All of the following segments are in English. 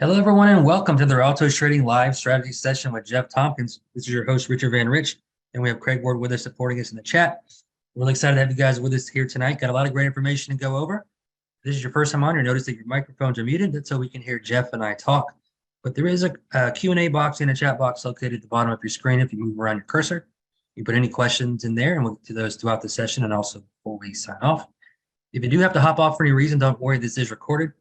Hello, everyone, and welcome to the Auto Trading Live Strategy Session with Jeff Tompkins. This is your host, Richard Van Rich, and we have Craig Ward with us supporting us in the chat. We're really excited to have you guys with us here tonight. Got a lot of great information to go over. If this is your first time on, you'll notice that your microphones are muted. That's so we can hear Jeff and I talk. But there is a Q&A box and a chat box located at the bottom of your screen. If you move around your cursor, you put any questions in there, and we'll get to those throughout the session and also before we sign off. If you do have to hop off for any reason, don't worry, this is recorded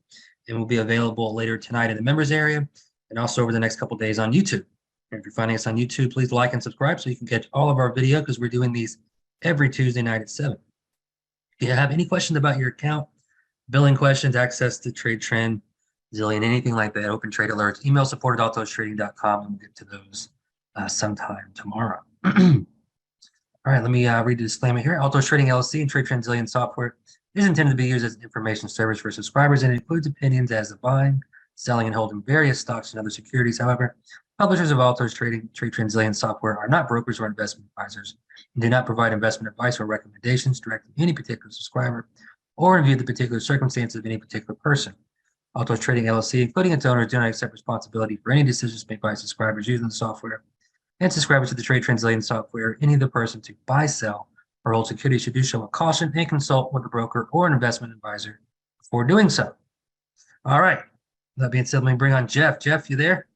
and will be available later tonight in the members area and also over the next couple of days on YouTube. And if you're finding us on YouTube, please like and subscribe so you can catch all of our video because we're doing these every Tuesday night at 7. If you have any questions about your account, billing questions, access to Trade Trend, Zillion, anything like that, open trade alerts, email support@autotrading.com, and we'll get to those sometime tomorrow. All right, let me read the disclaimer here. Auto Trading LLC and Trade Trend Zillion software is intended to be used as an information service for subscribers and includes opinions as to buying, selling, and holding various stocks and other securities. However, publishers of Auto Trading, Trade Trend Zillion software are not brokers or investment advisors and do not provide investment advice or recommendations directly to any particular subscriber or review the particular circumstances of any particular person. Auto Trading LLC, including its owners, do not accept responsibility for any decisions made by subscribers using the software, and subscribers to the Trade Trend Zillion software. Any of the person to buy, sell, or hold securities should do so with caution and consult with a broker or an investment advisor before doing so. All right. That being said, let me bring on Jeff. Jeff, you there?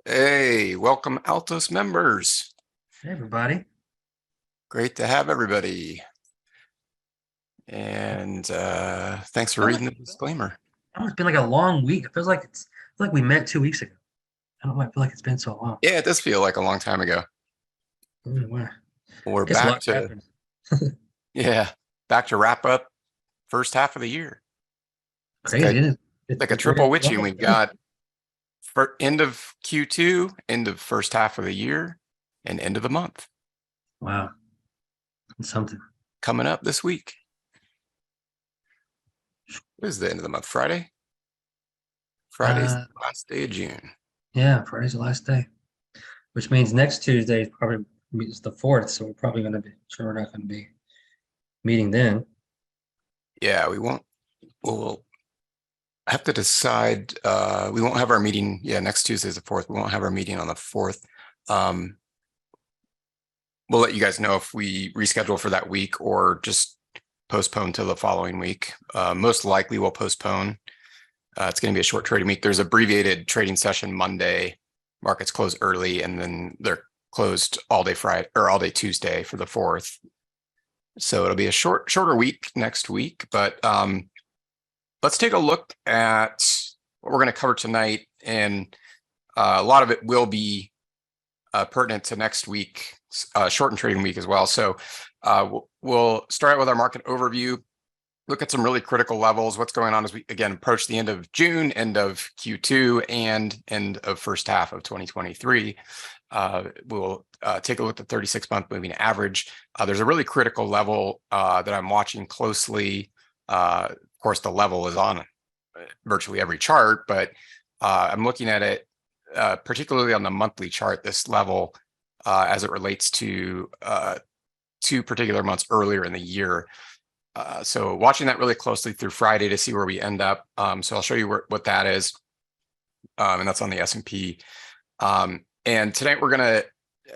Hey, welcome Altos members. Hey, everybody. Great to have everybody. And thanks for reading the disclaimer. It's been like a long week. It feels like we met 2 weeks ago. I don't know why I feel like it's been so long. Yeah, it does feel like a long time ago. We're back to back to wrap up first half of the year. Crazy, it's like a triple witching. We've got for end of Q2, end of first half of the year, and end of the month. Wow. That's something. Coming up this week. What is the end of the month? Friday? Friday's the last day of June. Yeah, Friday's the last day. Which means next Tuesday is probably it's the 4th, so we're not going to be meeting then. Yeah, we won't. We'll have to decide. We won't have our meeting. Yeah, next Tuesday is the 4th. We won't have our meeting on the 4th. We'll let you guys know if we reschedule for that week or just postpone to the following week. Most likely we'll postpone. It's going to be a short trading week. There's abbreviated trading session Monday. Markets close early, and then they're closed all day Friday or all day Tuesday for the 4th. So it'll be a shorter week next week. But let's take a look at what we're going to cover tonight, and a lot of it will be pertinent to next week, shortened trading week as well. So we'll start out with our market overview. Look at some really critical levels, what's going on as we, again, approach the end of June, end of Q2, and end of first half of 2023. We'll take a look at the 36-month moving average. There's a really critical level that I'm watching closely. Of course, the level is on virtually every chart, but I'm looking at it particularly on the monthly chart, this level as it relates to 2 particular months earlier in the year. So watching that really closely through Friday to see where we end up. So I'll show you what that is. And that's on the S&P. And tonight we're going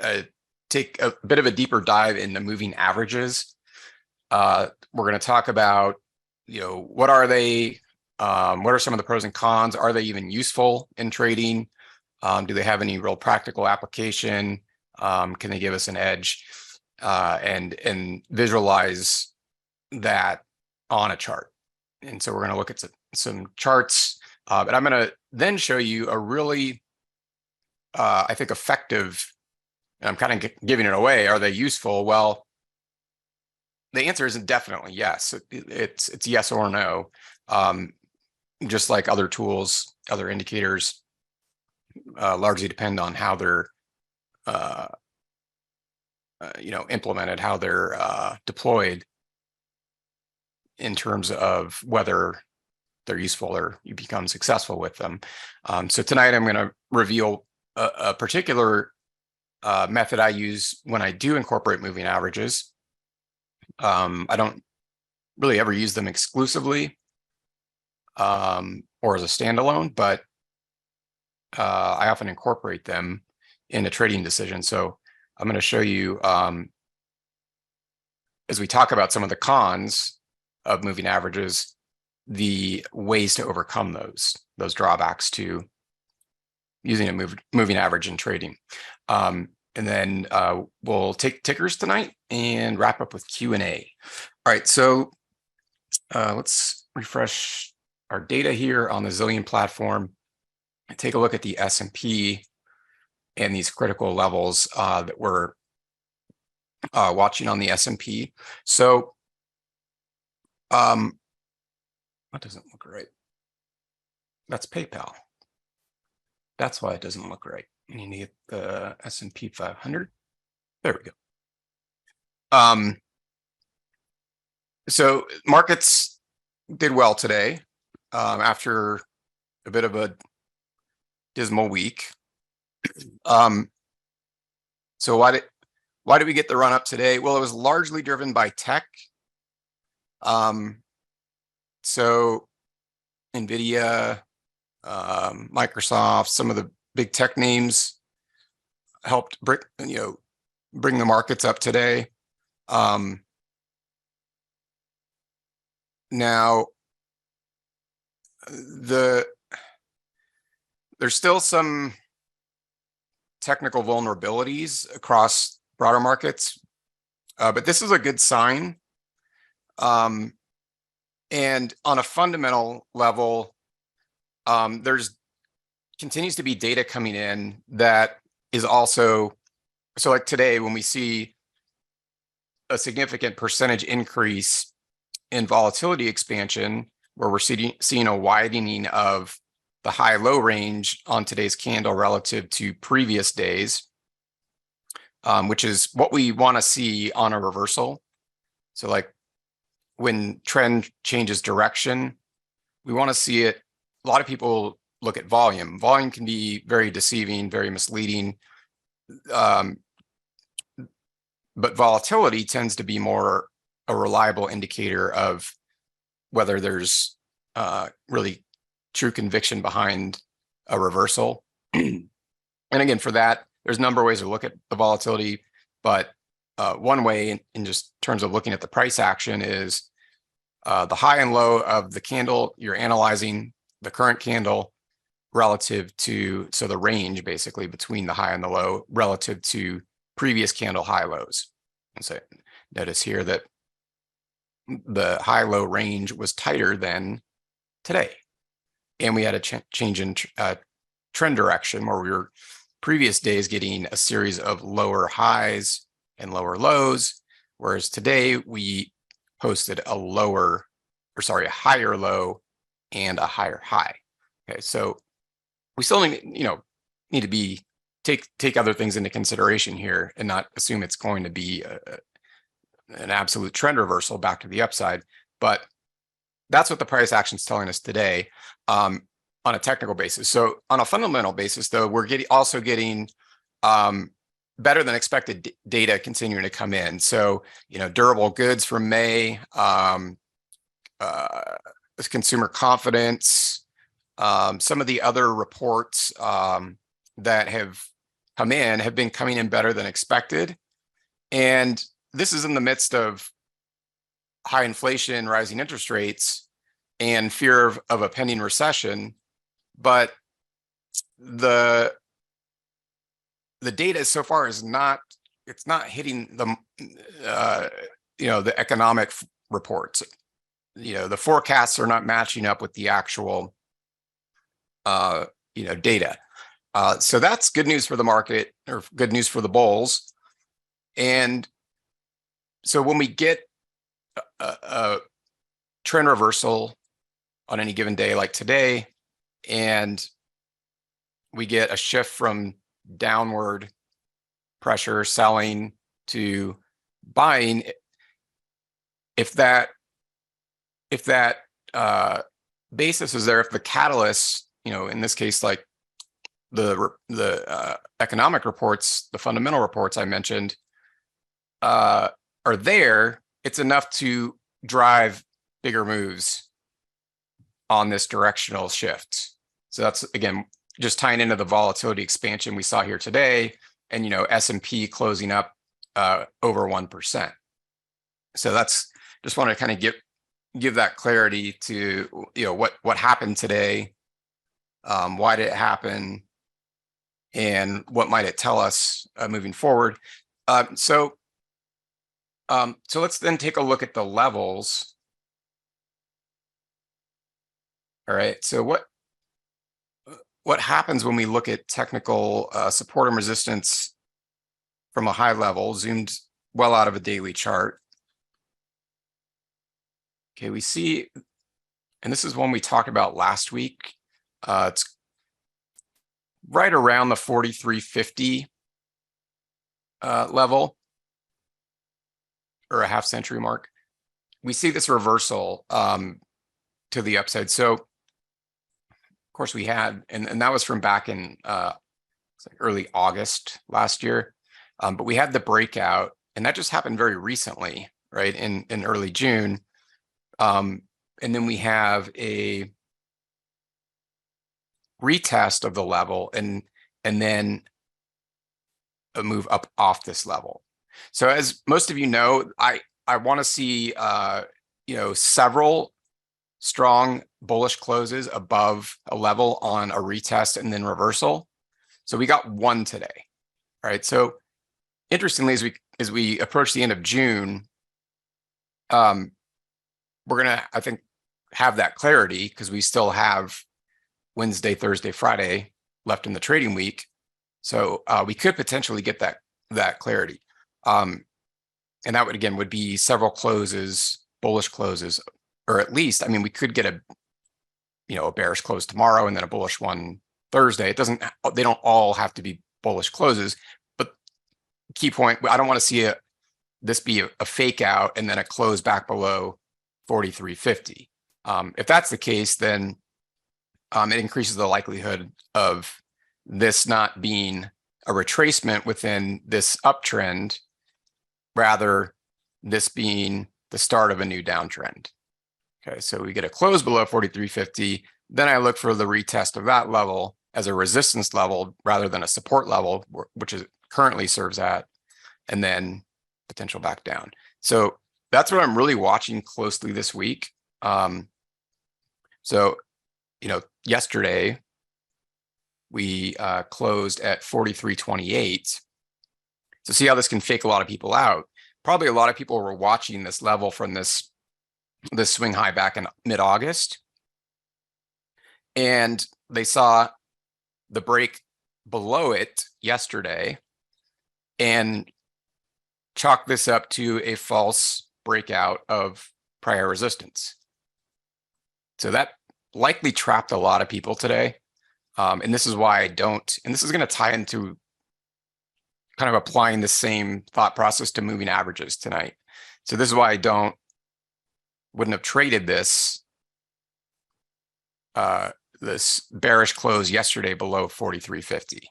to take a bit of a deeper dive into moving averages. We're going to talk about, what are they? What are some of the pros and cons? Are they even useful in trading? Do they have any real practical application? Can they give us an edge? And visualize that on a chart. And so we're going to look at some charts, but I'm going to then show you a really, I think, effective, and I'm kind of giving it away. Are they useful? Well, the answer isn't definitely yes. It's yes or no. Just like other tools, other indicators largely depend on how they're implemented, how they're deployed, in terms of whether they're useful or you become successful with them. So tonight I'm going to reveal a particular method I use when I do incorporate moving averages. I don't really ever use them exclusively or as a standalone, but I often incorporate them in a trading decision. So I'm going to show you, as we talk about some of the cons of moving averages, the ways to overcome those drawbacks to using a moving average in trading. And then we'll take tickers tonight and wrap up with Q&A. All right, so let's refresh our data here on the Zillion platform. Take a look at the S&P and these critical levels that we're watching on the S&P. So that doesn't look right. That's PayPal. That's why it doesn't look right. You need to get the S&P 500. There we go. So markets did well today after a bit of a dismal week. So why did we get the run up today? Well, it was largely driven by tech. So NVIDIA, Microsoft, some of the big tech names helped bring the markets up today. Now there's still some technical vulnerabilities across broader markets, but this is a good sign. And on a fundamental level, there's continues to be data coming in that is also, so like today when we see a significant percentage increase in volatility expansion, where we're seeing a widening of the high-low range on today's candle relative to previous days, which is what we want to see on a reversal. So like when trend changes direction, we want to see it. A lot of people look at volume. Volume can be very deceiving, very misleading. But volatility tends to be more a reliable indicator of whether there's really true conviction behind a reversal. And again, for that, there's a number of ways to look at the volatility, but one way in just terms of looking at the price action is the high and low of the candle. You're analyzing the current candle relative to, so the range basically between the high and the low relative to previous candle high lows. And so notice here that the high-low range was tighter than today. And we had a change in trend direction where we were previous days getting a series of lower highs and lower lows, whereas today we posted a higher low and a higher high. Okay, so we still need to take other things into consideration here and not assume it's going to be an absolute trend reversal back to the upside, but that's what the price action is telling us today on a technical basis. So on a fundamental basis, though, we're also getting better than expected data continuing to come in. So durable goods from May, consumer confidence, some of the other reports that have come in have been coming in better than expected, and this is in the midst of high inflation, rising interest rates, and fear of a pending recession. But the data so far is not hitting the the economic reports. The forecasts are not matching up with the actual data. So that's good news for the market, or good news for the bulls. And so when we get a trend reversal on any given day like today, and we get a shift from downward pressure selling to buying, if that basis is there, if the catalyst, in this case, like the economic reports, the fundamental reports I mentioned, are there, it's enough to drive bigger moves on this directional shift. So that's, again, just tying into the volatility expansion we saw here today, and S&P closing up over 1%. So that's just want to kind of give that clarity to what happened today, why did it happen, and what might it tell us moving forward. So let's then take a look at the levels. All right, so what happens when we look at technical support and resistance from a high level, zoomed well out of a daily chart? Okay, we see, and this is one we talked about last week. It's right around the 4350 level, or a half century mark. We see this reversal to the upside. So, of course, we had, and that was from back in early August last year. But we had the breakout, and that just happened very recently, right, in early June. And then we have a retest of the level, and then a move up off this level. So as most of you know, I want to see several strong bullish closes above a level on a retest and then reversal. So we got one today, right? So interestingly, as we approach the end of June, we're gonna, I think, have that clarity because we still have Wednesday, Thursday, Friday left in the trading week. So we could potentially get that clarity. And that would be several closes, bullish closes, or at least, I mean, we could get a bearish close tomorrow and then a bullish one Thursday. They don't all have to be bullish closes, but key point, I don't want to see this be a fake out and then a close back below 4350. If that's the case, then it increases the likelihood of this not being a retracement within this uptrend, rather this being the start of a new downtrend. Okay, so we get a close below 4350, then I look for the retest of that level as a resistance level rather than a support level, which it currently serves at, and then potential back down. So that's what I'm really watching closely this week. So yesterday we closed at 43.28. So see how this can fake a lot of people out. Probably a lot of people were watching this level from this swing high back in mid-August, and they saw the break below it yesterday and chalk this up to a false breakout of prior resistance. So that likely trapped a lot of people today. And this is why I don't, and this is going to tie into kind of applying the same thought process to moving averages tonight. So this is why I wouldn't have traded this this bearish close yesterday below 4350,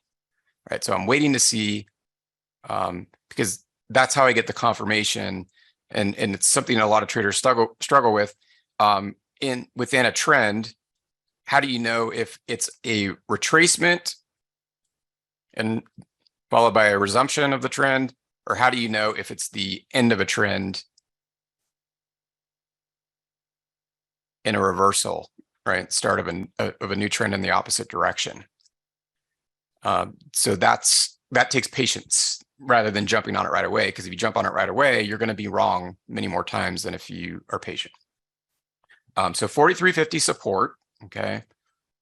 right? So I'm waiting to see, because that's how I get the confirmation, and it's something a lot of traders struggle with. Within a trend, how do you know if it's a retracement and followed by a resumption of the trend, or how do you know if it's the end of a trend in a reversal, right? Start of a new trend in the opposite direction. So that takes patience rather than jumping on it right away, because if you jump on it right away, you're going to be wrong many more times than if you are patient. So 4350 support, okay.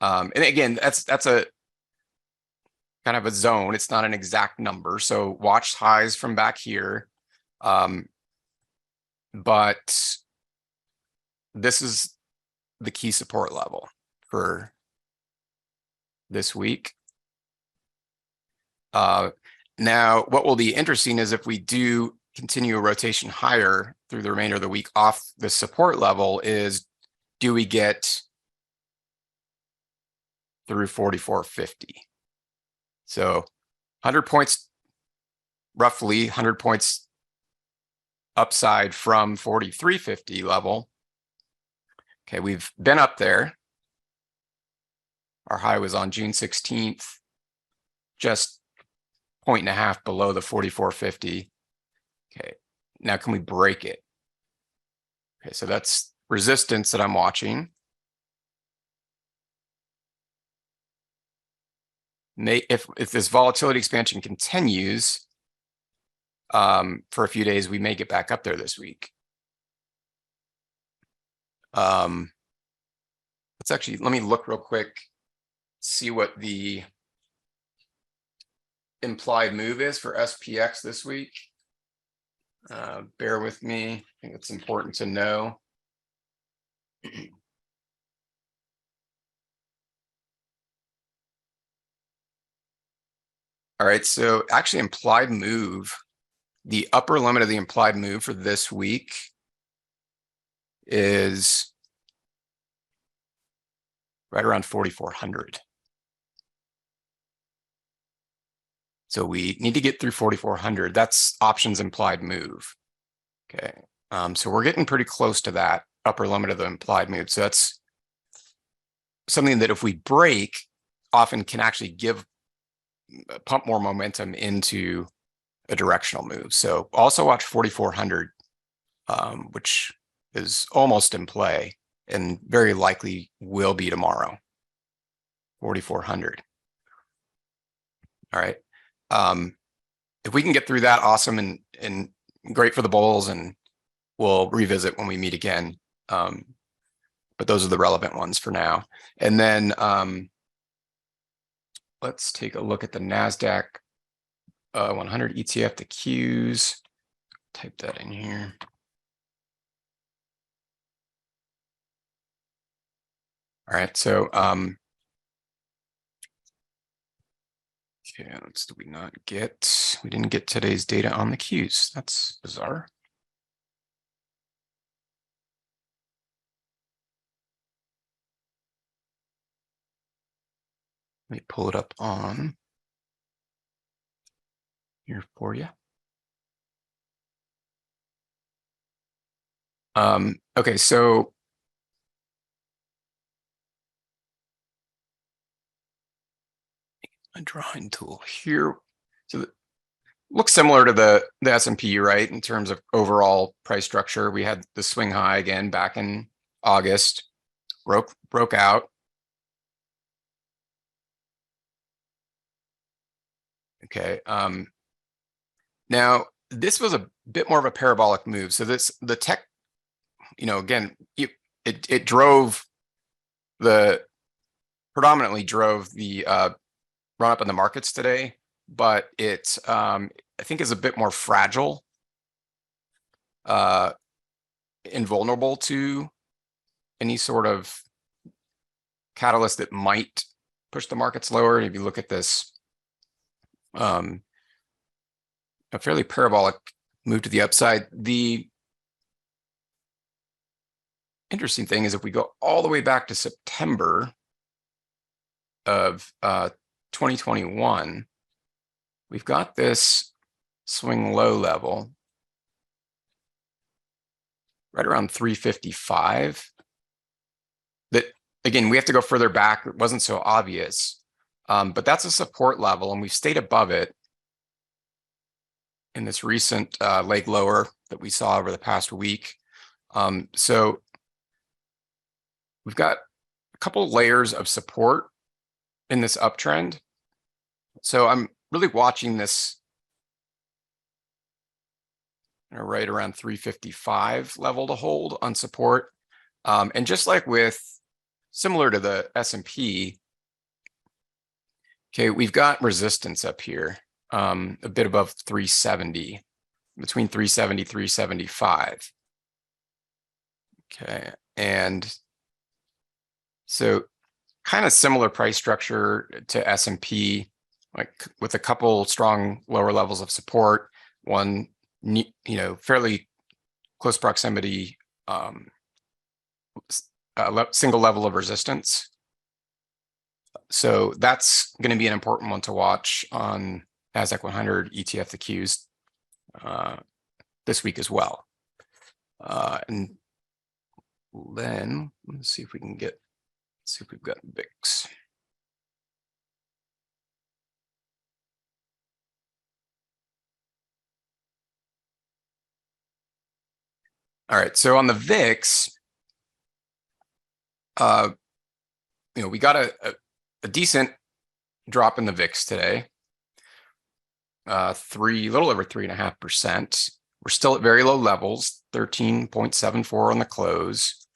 And again, that's a kind of a zone. It's not an exact number. So watch highs from back here. But this is the key support level for this week. Now, what will be interesting is if we do continue a rotation higher through the remainder of the week off the support level, is do we get through 4450? So 100 points, roughly 100 points upside from 4350 level. Okay, we've been up there. Our high was on June 16th, just 1.5 below the 44.50. Okay, now can we break it? Okay, so that's resistance that I'm watching. If this volatility expansion continues for a few days, we may get back up there this week. Let's actually, let me look real quick, see what the implied move is for SPX this week. Bear with me. I think it's important to know. All right, so actually implied move, the upper limit of the implied move for this week is right around 4,400. So we need to get through 4,400. That's options implied move. Okay, so we're getting pretty close to that upper limit of the implied move. So that's something that if we break, often can actually pump more momentum into a directional move. So also watch 4,400, which is almost in play and very likely will be tomorrow. 4,400. All right. If we can get through that, awesome and great for the bulls, and we'll revisit when we meet again. But those are the relevant ones for now. And then let's take a look at the NASDAQ 100 ETF, the Qs. Type that in here. All right, so okay, we didn't get today's data on the Qs. That's bizarre. Let me pull it up on here for you. Okay, so a drawing tool here. So looks similar to the S&P, right? In terms of overall price structure, we had the swing high again back in August, broke out. Okay. Now this was a bit more of a parabolic move. So the tech, again, it predominantly drove the run up in the markets today, but it I think is a bit more fragile, invulnerable to any sort of catalyst that might push the markets lower. And if you look at this, a fairly parabolic move to the upside. The interesting thing is if we go all the way back to September of 2021, we've got this swing low level right around 355. That, again, we have to go further back. It wasn't so obvious, but that's a support level, and we've stayed above it in this recent leg lower that we saw over the past week. So we've got a couple layers of support in this uptrend. So I'm really watching this right around 355 level to hold on support. And just like similar to the S&P, okay, we've got resistance up here, a bit above 370, between 370, 375. Okay, and so kind of similar price structure to S&P, like with a couple strong lower levels of support, one, fairly close proximity, single level of resistance. So that's going to be an important one to watch on NASDAQ 100 ETF, the Qs, this week as well. And then let's see if we've got VIX. All right. So on the VIX, we got a decent drop in the VIX today. Little over 3.5%. We're still at very low levels, 13.74 on the close.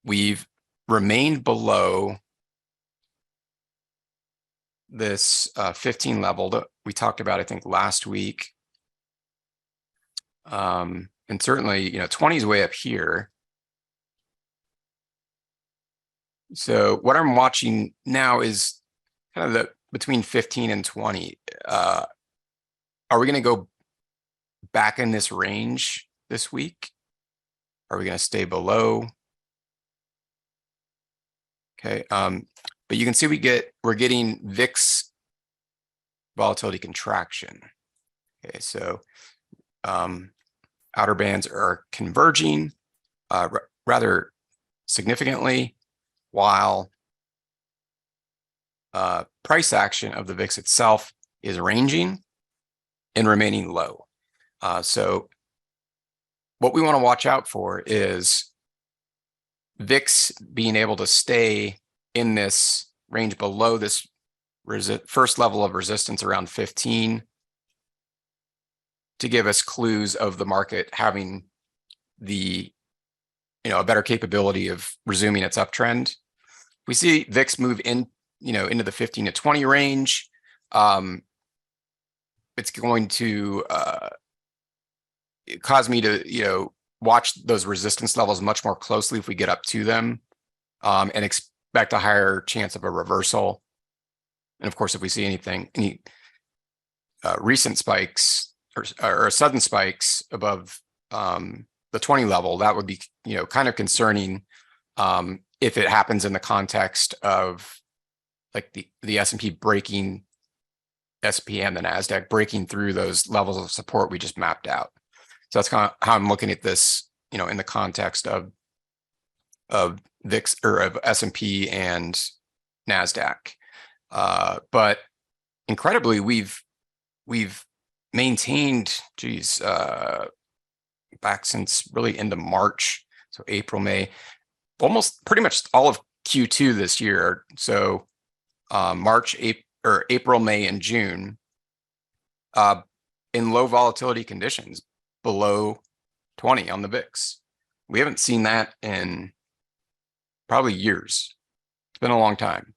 We've remained below this 15 level that we talked about, I think, last week. And certainly, 20 is way up here. So what I'm watching now is kind of the between 15 and 20. Are we going to go back in this range this week? Are we going to stay below? Okay. But you can see we're getting VIX volatility contraction. Okay, so outer bands are converging rather significantly, while price action of the VIX itself is ranging and remaining low. So what we want to watch out for is VIX being able to stay in this range below this first level of resistance around 15 to give us clues of the market having the a better capability of resuming its uptrend. We see VIX move in into the 15 to 20 range. It's going to cause me to watch those resistance levels much more closely if we get up to them, and expect a higher chance of a reversal. And of course, if we see any recent spikes or sudden spikes above the 20 level, that would be kind of concerning if it happens in the context of like the S&P breaking S&P and the NASDAQ breaking through those levels of support we just mapped out. So that's kind of how I'm looking at this, in the context of VIX or of S&P and NASDAQ. But incredibly, we've maintained, back since really into March, so April, May, almost pretty much all of Q2 this year. So April, May, and June, in low volatility conditions, below 20 on the VIX. We haven't seen that in probably years. It's been a long time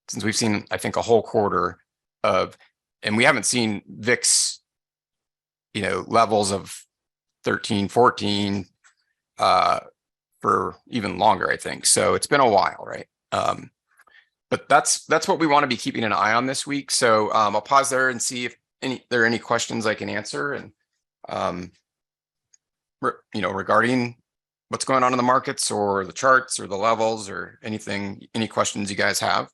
since we've seen, I think, a whole quarter and we haven't seen VIX, levels of 13, 14 for even longer, I think. So it's been a while, right? But that's what we want to be keeping an eye on this week. So I'll pause there and see if there are any questions I can answer, and regarding what's going on in the markets or the charts or the levels or any questions you guys have.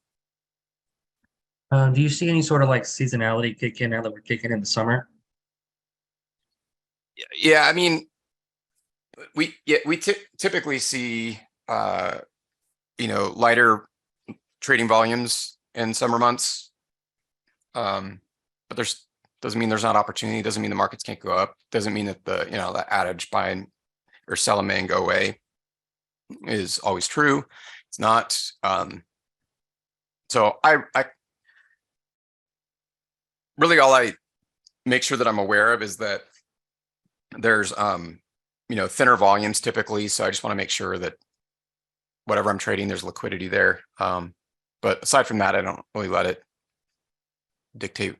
Do you see any sort of like seasonality kick in now that we're kicking into summer? Yeah, I mean, we typically see lighter trading volumes in summer months, but doesn't mean there's not opportunity. Doesn't mean the markets can't go up. Doesn't mean that the adage buy or sell a man and go away is always true. It's not. So I really, all I make sure that I'm aware of is that there's thinner volumes typically. So I just want to make sure that whatever I'm trading, there's liquidity there. But aside from that, I don't really let it dictate,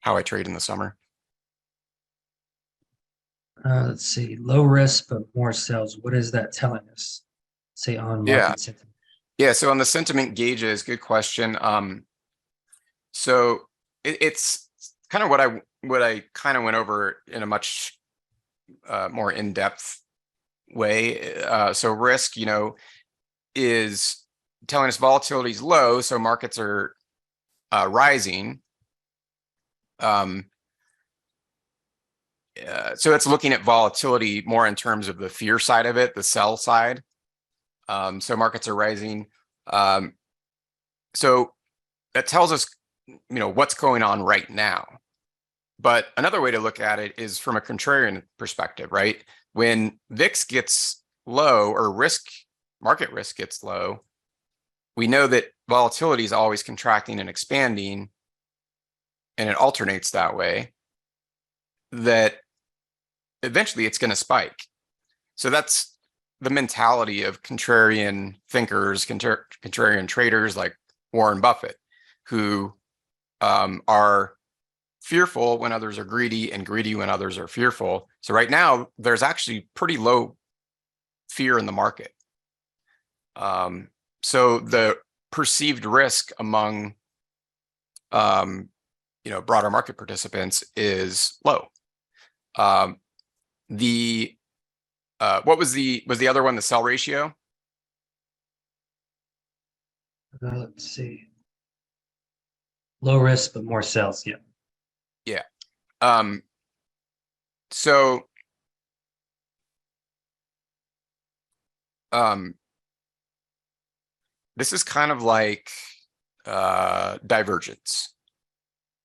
how I trade in the summer. Let's see, low risk but more sales. What is that telling us? Say on market sentiment. Yeah. So on the sentiment gauges, good question. So it's kind of what I kind of went over in a much more in-depth way. So risk, is telling us volatility is low, so markets are rising. So it's looking at volatility more in terms of the fear side of it, the sell side. So markets are rising. So that tells us, what's going on right now. But another way to look at it is from a contrarian perspective, right? when VIX gets low or market risk gets low, we know that volatility is always contracting and expanding, and it alternates that way, that eventually it's going to spike. So that's the mentality of contrarian thinkers, contrarian traders like Warren Buffett, who are fearful when others are greedy and greedy when others are fearful. So right now, there's actually pretty low fear in the market. So the perceived risk among broader market participants is low. What was the other one, the sell ratio? Let's see. Low risk, but more sells. Yeah. Yeah. So this is kind of like divergence.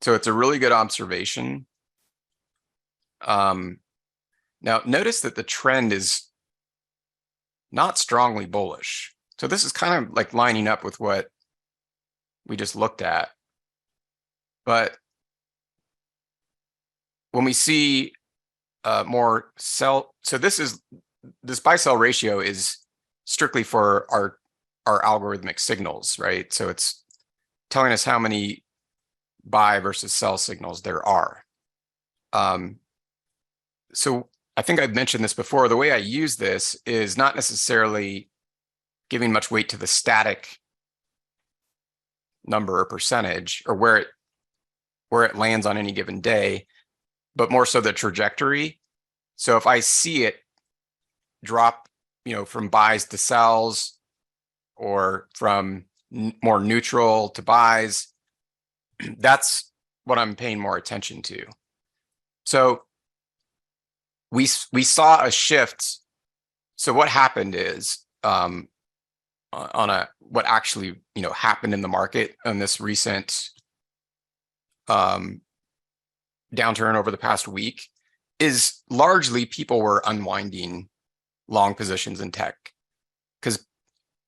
So it's a really good observation. Now notice that the trend is not strongly bullish. So this is kind of like lining up with what we just looked at. But when we see more sell, so this buy sell ratio is strictly for our algorithmic signals, right? So it's telling us how many buy versus sell signals there are. So I think I've mentioned this before. The way I use this is not necessarily giving much weight to the static number or percentage or where it lands on any given day, but more so the trajectory. So if I see it drop, from buys to sells, or from more neutral to buys, that's what I'm paying more attention to. So we saw a shift. So what happened is what actually happened in the market on this recent downturn over the past week is largely people were unwinding long positions in tech because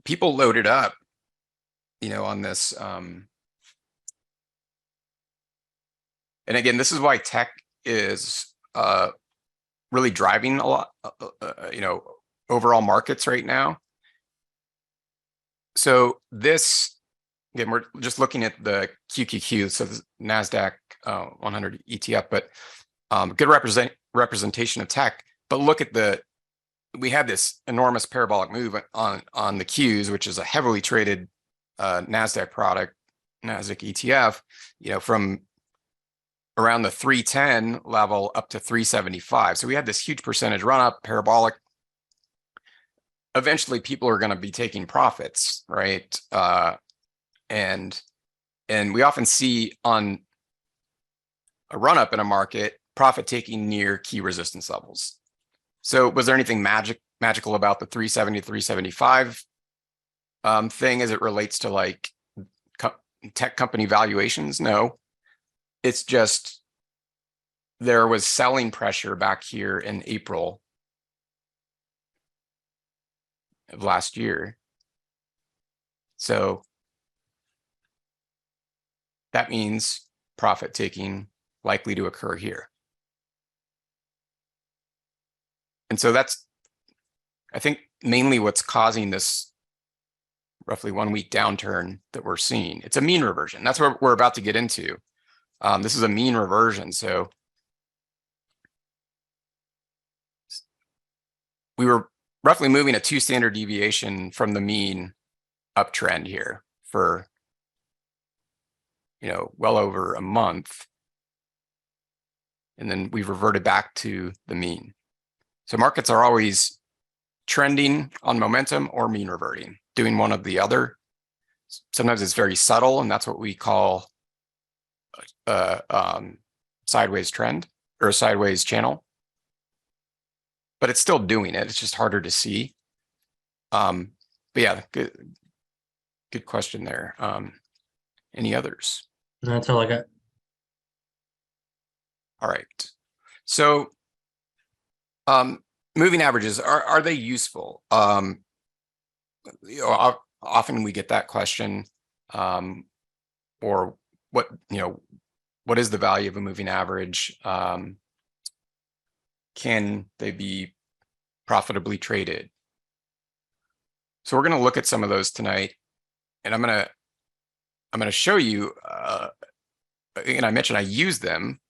people loaded up, on this. And again, this is why tech is really driving a lot, overall markets right now. So this, again, we're just looking at the QQQ, so the NASDAQ 100 ETF, but good representation of tech. But look at we had this enormous parabolic move on the Qs, which is a heavily traded NASDAQ product, NASDAQ ETF, from around the 310 level up to 375. So we had this huge percentage run up, parabolic. Eventually people are going to be taking profits, right? And we often see on a run up in a market, profit taking near key resistance levels. So was there anything magical about the 370 to 375 thing as it relates to like tech company valuations? No, it's just there was selling pressure back here in April of last year. So that means profit taking likely to occur here. And so that's, I think, mainly what's causing this roughly 1 week downturn that we're seeing. It's a mean reversion. That's what we're about to get into. This is a mean reversion. So we were roughly moving a 2 standard deviation from the mean uptrend here for, well over a month. And then we've reverted back to the mean. So markets are always trending on momentum or mean reverting, doing one of the other. Sometimes it's very subtle, and that's what we call sideways trend or a sideways channel. But it's still doing it. It's just harder to see. But yeah, good question there. Any others? That's all I got. All right. So moving averages, are they useful? Often we get that question, or what, what is the value of a moving average? Can they be profitably traded? So we're going to look at some of those tonight, and I'm going to show you, and I mentioned I use them.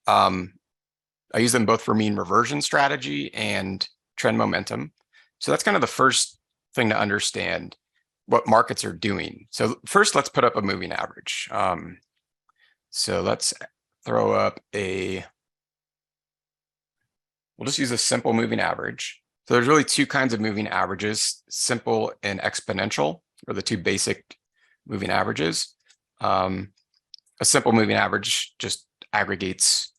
I use them both for mean reversion strategy and trend momentum. So that's kind of the first thing to understand what markets are doing. So first, let's put up a moving average. So let's throw up we'll just use a simple moving average. So there's really two kinds of moving averages, simple and exponential, are the two basic moving averages. A simple moving average just aggregates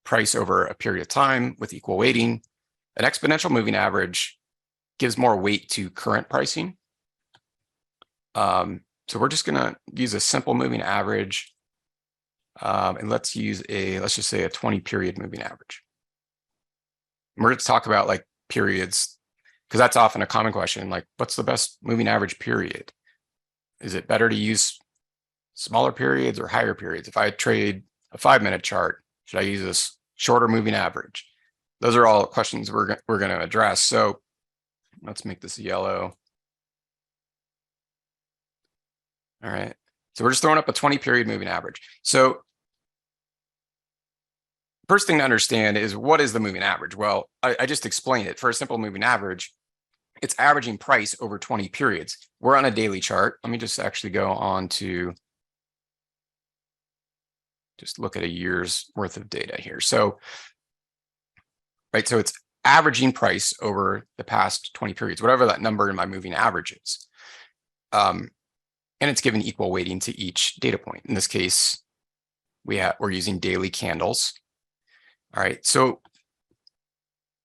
price over a period of time with equal weighting. An exponential moving average gives more weight to current pricing. So we're just going to use a simple moving average, and let's just say a 20 period moving average. And we're going to talk about like periods, because that's often a common question, like what's the best moving average period? Is it better to use smaller periods or higher periods? If I trade a 5-minute chart, should I use this shorter moving average? Those are all questions we're going to address. So let's make this yellow. All right. So we're just throwing up a 20 period moving average. So first thing to understand is, what is the moving average? Well, I just explained it. For a simple moving average, it's averaging price over 20 periods. We're on a daily chart. Let me just actually go on to just look at a year's worth of data here. So, right, so it's averaging price over the past 20 periods, whatever that number in my moving average is. And it's given equal weighting to each data point. In this case, we're using daily candles. All right, so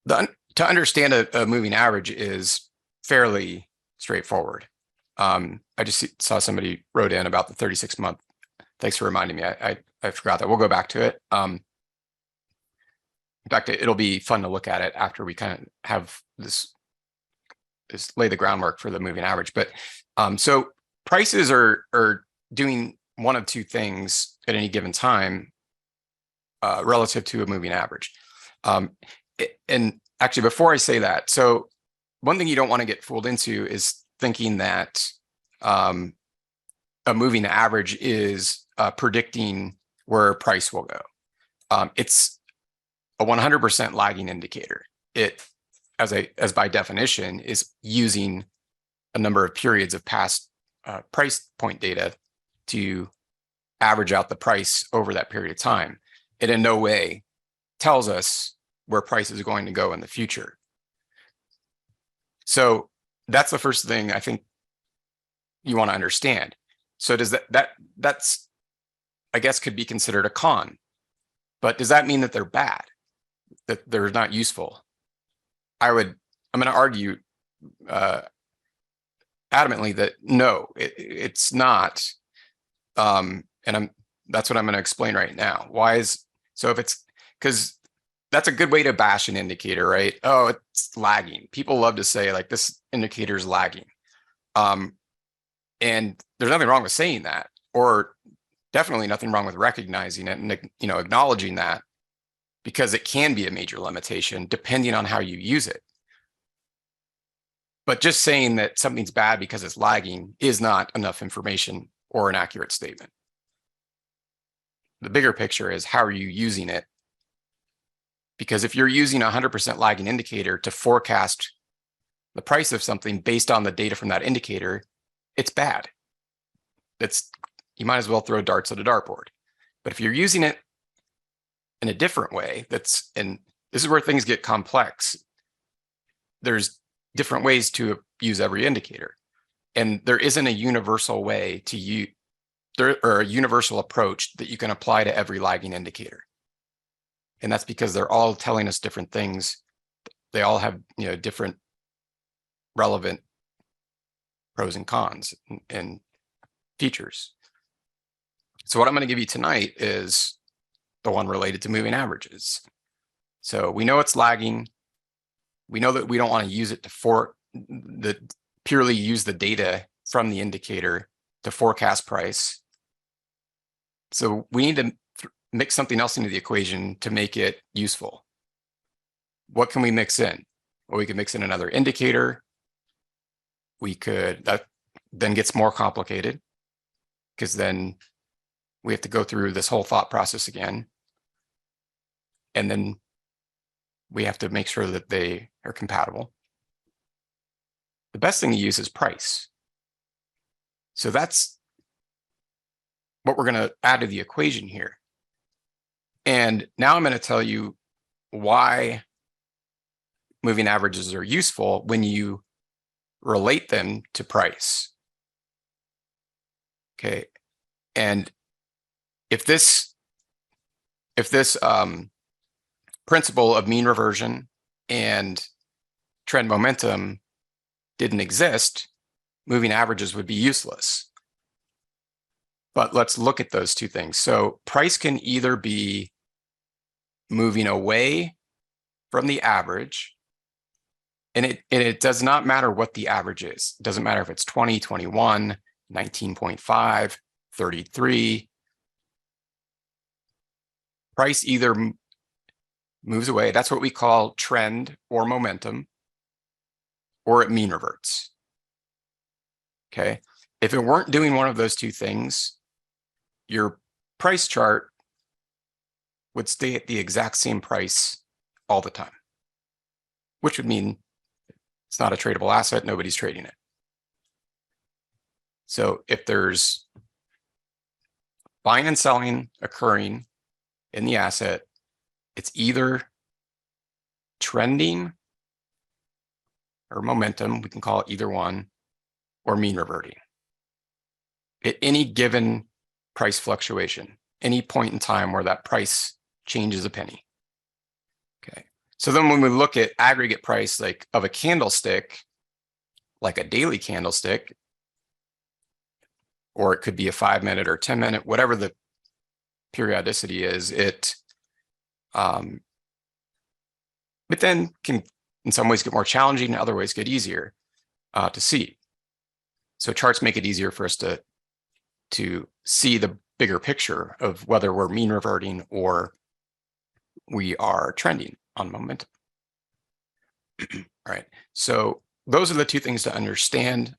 to understand a moving average is fairly straightforward. I just saw somebody wrote in about the 36-month. Thanks for reminding me. I forgot that. We'll go back to it. In fact, it'll be fun to look at it after we kind of have this lay the groundwork for the moving average. But so prices are doing one of two things at any given time relative to a moving average. And actually, before I say that, so one thing you don't want to get fooled into is thinking that a moving average is predicting where price will go. It's a 100% lagging indicator. It, as by definition, is using a number of periods of past price point data to average out the price over that period of time. It in no way tells us where price is going to go in the future. So that's the first thing I think you want to understand. So does that's I guess could be considered a con, but does that mean that they're bad, that they're not useful? I'm going to argue adamantly that no, it's not. And that's what I'm going to explain right now. Because that's a good way to bash an indicator, right? Oh, it's lagging. People love to say like this indicator is lagging. And there's nothing wrong with saying that, or definitely nothing wrong with recognizing it and acknowledging that, because it can be a major limitation depending on how you use it. But just saying that something's bad because it's lagging is not enough information or an accurate statement. The bigger picture is, how are you using it? Because if you're using a 100% lagging indicator to forecast the price of something based on the data from that indicator, it's bad. You might as well throw darts at a dartboard. But if you're using it in a different way, and this is where things get complex. There's different ways to use every indicator, and there isn't a universal way to use or a universal approach that you can apply to every lagging indicator. And that's because they're all telling us different things. They all have different relevant pros and cons and features. So what I'm going to give you tonight is the one related to moving averages. So we know it's lagging. we know that we don't want to use it to purely use the data from the indicator to forecast price. So we need to mix something else into the equation to make it useful. What can we mix in? Well, we could mix in another indicator. That then gets more complicated because then we have to go through this whole thought process again. And then we have to make sure that they are compatible. The best thing to use is price. So that's what we're going to add to the equation here. And now I'm going to tell you why moving averages are useful when you relate them to price. Okay. And if this principle of mean reversion and trend momentum didn't exist, moving averages would be useless. But let's look at those two things. So price can either be moving away from the average, and it does not matter what the average is. It doesn't matter if it's 20, 21, 19.5, 33. Price either moves away. That's what we call trend or momentum, or it mean reverts. Okay. If it weren't doing one of those two things, your price chart would stay at the exact same price all the time, which would mean it's not a tradable asset. Nobody's trading it. So if there's buying and selling occurring in the asset, it's either trending or momentum, we can call it either one, or mean reverting. At any given price fluctuation, any point in time where that price changes a penny. Okay. So then when we look at aggregate price like of a candlestick, like a daily candlestick, or it could be a 5-minute or 10-minute, whatever the periodicity is, it then can in some ways get more challenging, in other ways get easier to see. So charts make it easier for us to see the bigger picture of whether we're mean reverting or we are trending on momentum. All right, so those are the two things to understand.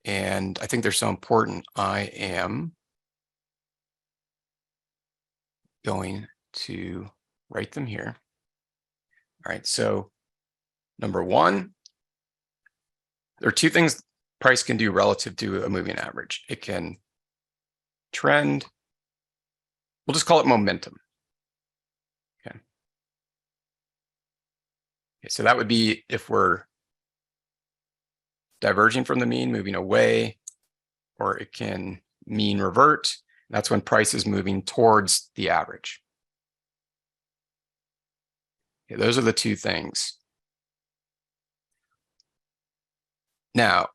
And I think they're so important. I am going to write them here. All right, so number one, there are two things price can do relative to a moving average. It can trend. We'll just call it momentum. Okay. Okay, so that would be if we're diverging from the mean, moving away, or it can mean revert. That's when price is moving towards the average. Okay, those are the two things. Now,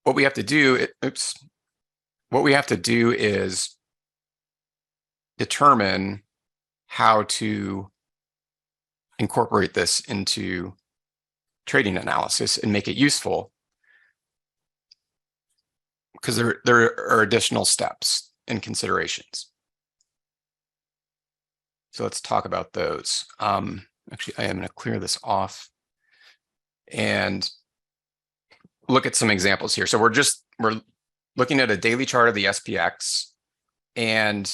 what we have to do, what we have to do is determine how to incorporate this into trading analysis and make it useful, because there are additional steps and considerations. So let's talk about those. Actually, I am going to clear this off and look at some examples here. So we're looking at a daily chart of the SPX, and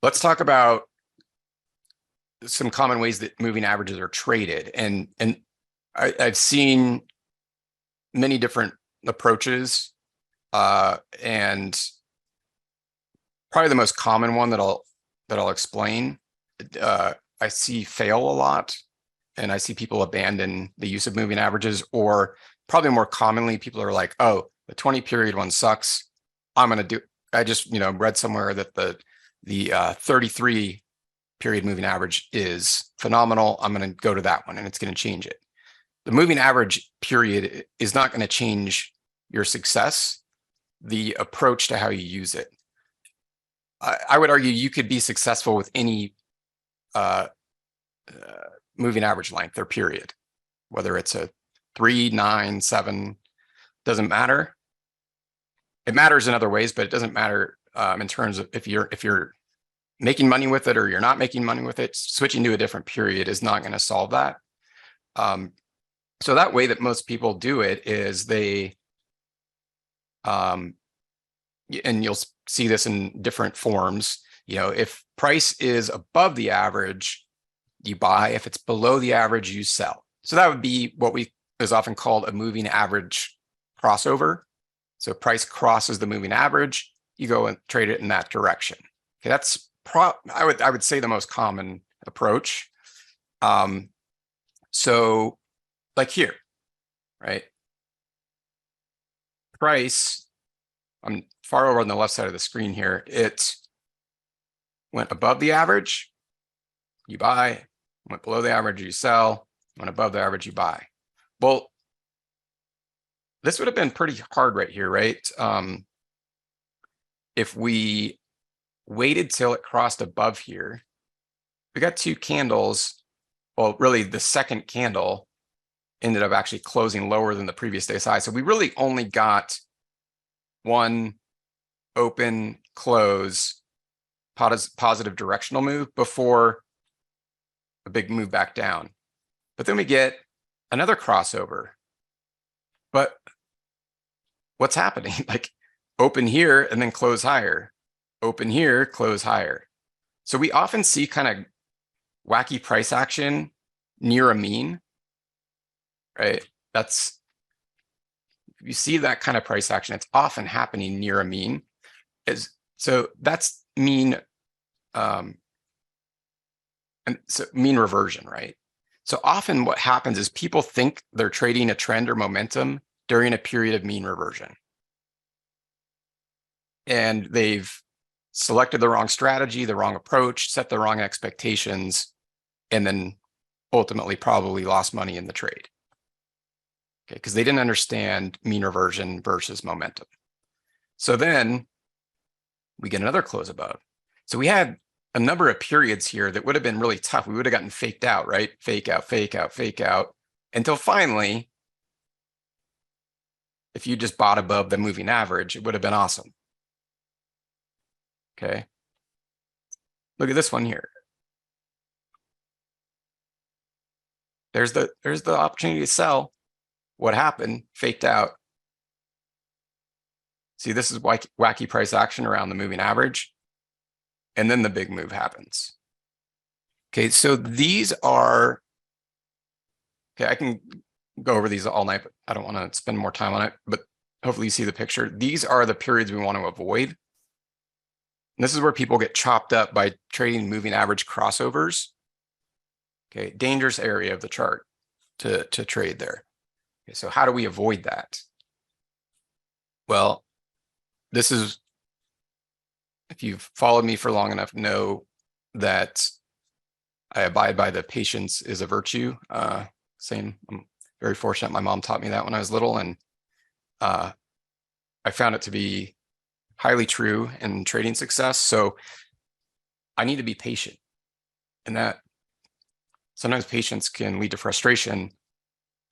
let's talk about some common ways that moving averages are traded. And I've seen many different approaches, and probably the most common one that I'll explain, I see fail a lot, and I see people abandon the use of moving averages, or probably more commonly, people are like, oh, the 20 period one sucks. I just read somewhere that the 33 period moving average is phenomenal. I'm going to go to that one, and it's going to change it. The moving average period is not going to change your success, the approach to how you use it. I would argue you could be successful with any moving average length or period, whether it's a 3, 9, 7, doesn't matter. It matters in other ways, but it doesn't matter in terms of if you're making money with it or you're not making money with it. Switching to a different period is not going to solve that. So that way that most people do it is they, and you'll see this in different forms. If price is above the average, you buy. If it's below the average, you sell. So that would be what is often called a moving average crossover. So price crosses the moving average, you go and trade it in that direction. Okay, that's I would say the most common approach. So like here, right? Price, I'm far over on the left side of the screen here. It went above the average, you buy. Went below the average, you sell. Went above the average, you buy. Well, this would have been pretty hard right here, right? If we waited till it crossed above here, we got 2 candles. Well, really the second candle ended up actually closing lower than the previous day's high. So we really only got one open close positive directional move before a big move back down. But then we get another crossover. But what's happening? Like open here and then close higher. Open here, close higher. So we often see kind of wacky price action near a mean, right? If you see that kind of price action, it's often happening near a mean. So that's mean, and so mean reversion, right? So often what happens is people think they're trading a trend or momentum during a period of mean reversion. And they've selected the wrong strategy, the wrong approach, set the wrong expectations, and then ultimately probably lost money in the trade. Okay, because they didn't understand mean reversion versus momentum. So then we get another close above. So we had a number of periods here that would have been really tough. We would have gotten faked out, right? Fake out, fake out, fake out, until finally, if you just bought above the moving average, it would have been awesome. Okay. Look at this one here. There's the opportunity to sell. What happened? Faked out. See, this is wacky price action around the moving average. And then the big move happens. Okay, so these are, okay, I can go over these all night, but I don't want to spend more time on it, but hopefully you see the picture. These are the periods we want to avoid. And this is where people get chopped up by trading moving average crossovers. Okay, dangerous area of the chart to trade there. Okay, so how do we avoid that? Well, this is, if you've followed me for long enough, know that I abide by the patience is a virtue. I'm very fortunate. My mom taught me that when I was little, and I found it to be highly true in trading success. So I need to be patient, and that sometimes patience can lead to frustration,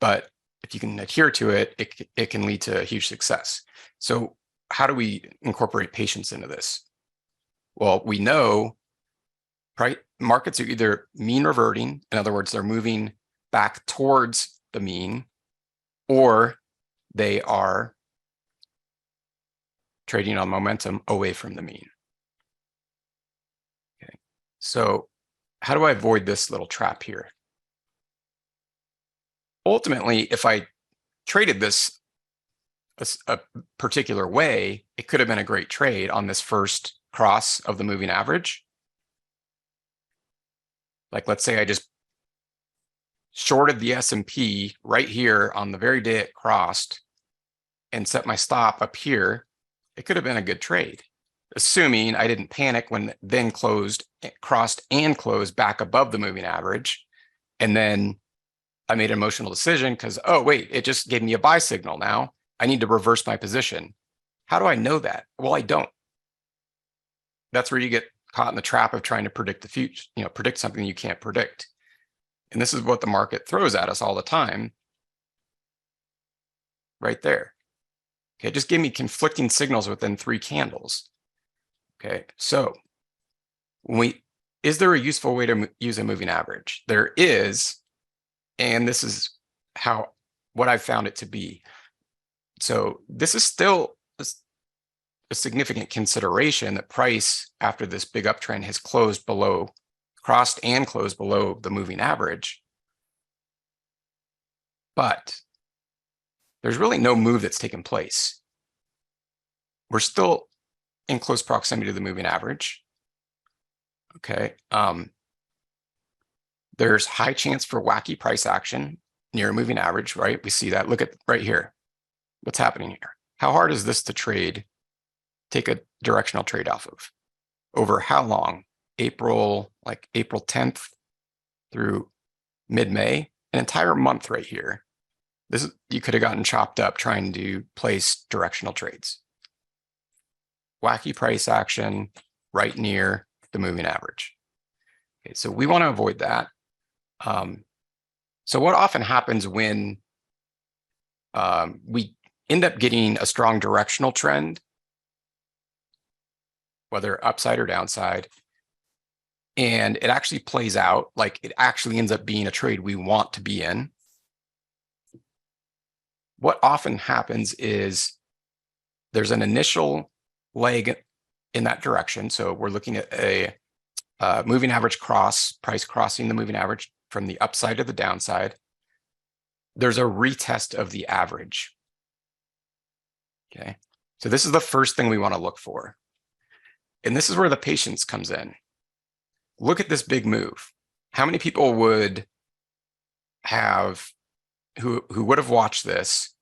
but if you can adhere to it, it can lead to huge success. So how do we incorporate patience into this? Well, we know markets are either mean reverting, in other words, they're moving back towards the mean, or they are trading on momentum away from the mean. Okay, so how do I avoid this little trap here? Ultimately, if I traded this a particular way, it could have been a great trade on this first cross of the moving average. Like, let's say I just shorted the S&P right here on the very day it crossed and set my stop up here. It could have been a good trade, assuming I didn't panic when it then crossed and closed back above the moving average. And then I made an emotional decision because, oh, wait, it just gave me a buy signal now. I need to reverse my position. How do I know that? Well, I don't. That's where you get caught in the trap of trying to predict the future, predict something you can't predict. And this is what the market throws at us all the time, right there. Okay, it just gave me conflicting signals within 3 candles. Okay, so is there a useful way to use a moving average? There is, and this is what I've found it to be. So this is still a significant consideration that price, after this big uptrend, has crossed and closed below the moving average. But there's really no move that's taken place. We're still in close proximity to the moving average. Okay. There's high chance for wacky price action near a moving average, right? We see that. Look at right here. What's happening here? How hard is this to take a directional trade off of? Over how long? April 10th through mid-May, an entire month right here. You could have gotten chopped up trying to place directional trades. Wacky price action right near the moving average. Okay, so we want to avoid that. So what often happens when we end up getting a strong directional trend, whether upside or downside, and it actually plays out, like it actually ends up being a trade we want to be in, what often happens is there's an initial leg in that direction. So we're looking at a moving average price crossing the moving average from the upside to the downside. There's a retest of the average. Okay, so this is the first thing we want to look for. And this is where the patience comes in. Look at this big move. How many people would have, who would have watched this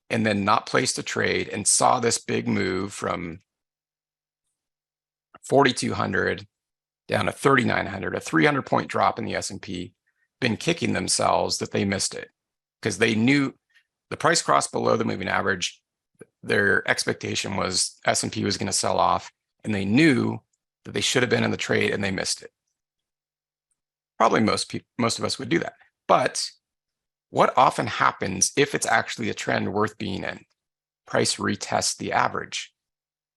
and then not placed a trade and saw this big move from 4,200 down to 3,900, a 300-point drop in the S&P, been kicking themselves that they missed it because they knew the price crossed below the moving average. Their expectation was S&P was going to sell off, and they knew that they should have been in the trade and they missed it. Probably most of us would do that. But what often happens if it's actually a trend worth being in? Price retests the average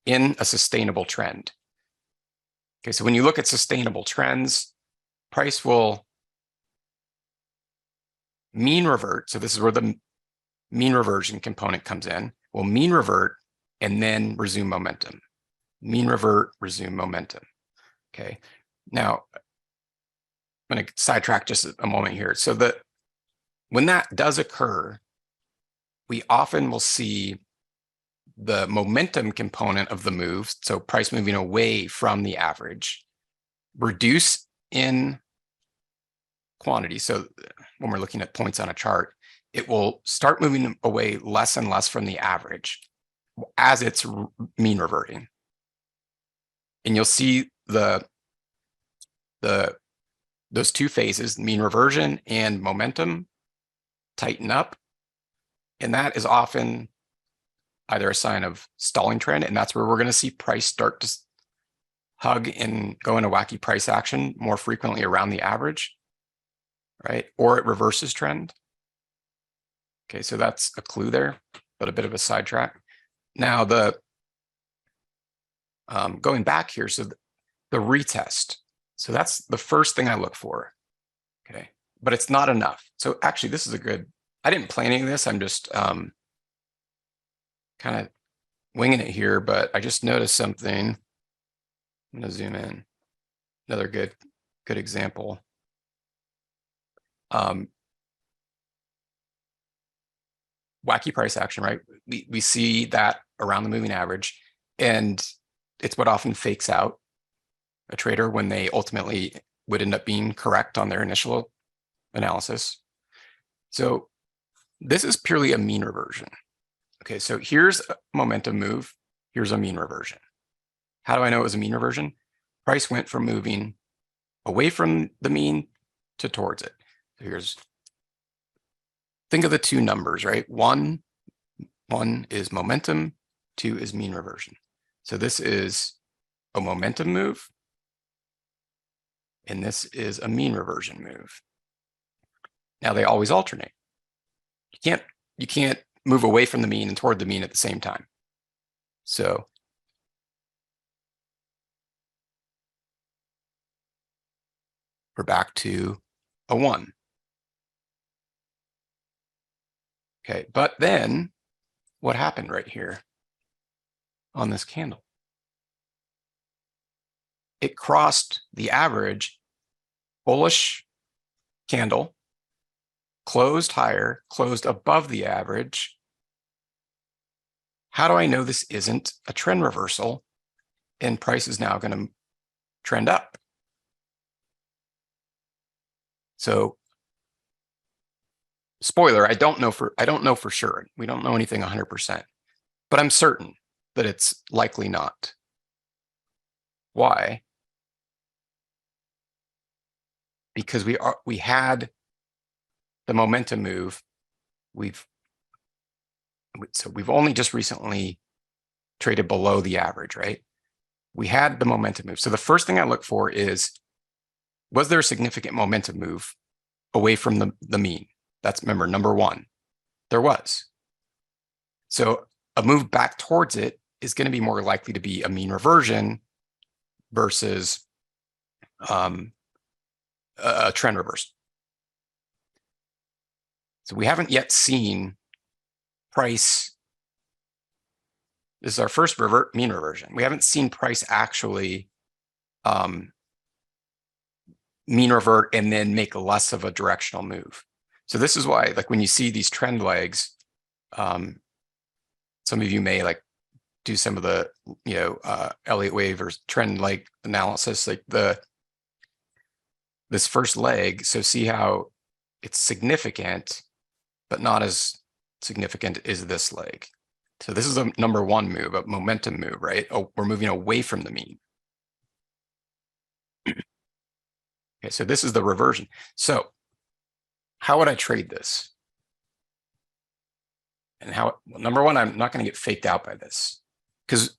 in a sustainable trend. Okay, so when you look at sustainable trends, price will mean revert. So this is where the mean reversion component comes in. Will mean revert and then resume momentum. Mean revert, resume momentum. Okay, now I'm going to sidetrack just a moment here. So when that does occur, we often will see the momentum component of the move, so price moving away from the average, reduce in quantity. So when we're looking at points on a chart, it will start moving away less and less from the average as it's mean reverting. And you'll see those two phases, mean reversion and momentum, tighten up. And that is often either a sign of stalling trend, and that's where we're going to see price start to hug and go into wacky price action more frequently around the average, right? Or it reverses trend. Okay, so that's a clue there, but a bit of a sidetrack. Now going back here, so the retest. So that's the first thing I look for. Okay, but it's not enough. So actually, this is I didn't plan any of this. I'm just kind of winging it here, but I just noticed something. I'm going to zoom in. Another good example. Wacky price action, right? We see that around the moving average, and it's what often fakes out a trader when they ultimately would end up being correct on their initial analysis. So this is purely a mean reversion. Okay, so here's a momentum move. Here's a mean reversion. How do I know it was a mean reversion? Price went from moving away from the mean to towards it. So think of the two numbers, right? One is momentum, 2 is mean reversion. So this is a momentum move, and this is a mean reversion move. Now they always alternate. You can't move away from the mean and toward the mean at the same time. So we're back to a 1. Okay, but then what happened right here on this candle? It crossed the average, bullish candle, closed higher, closed above the average. How do I know this isn't a trend reversal and price is now going to trend up? So spoiler, I don't know for sure. We don't know anything 100%, but I'm certain that it's likely not. Why? Because we had the momentum move. We've only just recently traded below the average, right? We had the momentum move. So the first thing I look for is, was there a significant momentum move away from the mean? That's, remember, number 1. There was. So a move back towards it is going to be more likely to be a mean reversion versus a trend reversal. So we haven't yet seen price. This is our first mean reversion. We haven't seen price actually mean revert and then make less of a directional move. So this is why, like, when you see these trend legs, some of you may like do some of the, Elliott wave or trend leg analysis, like this first leg. So see how it's significant, but not as significant as this leg. So this is a number 1 move, a momentum move, right? Oh, we're moving away from the mean. Okay, so this is the reversion. So how would I trade this? And well, number 1, I'm not going to get faked out by this, because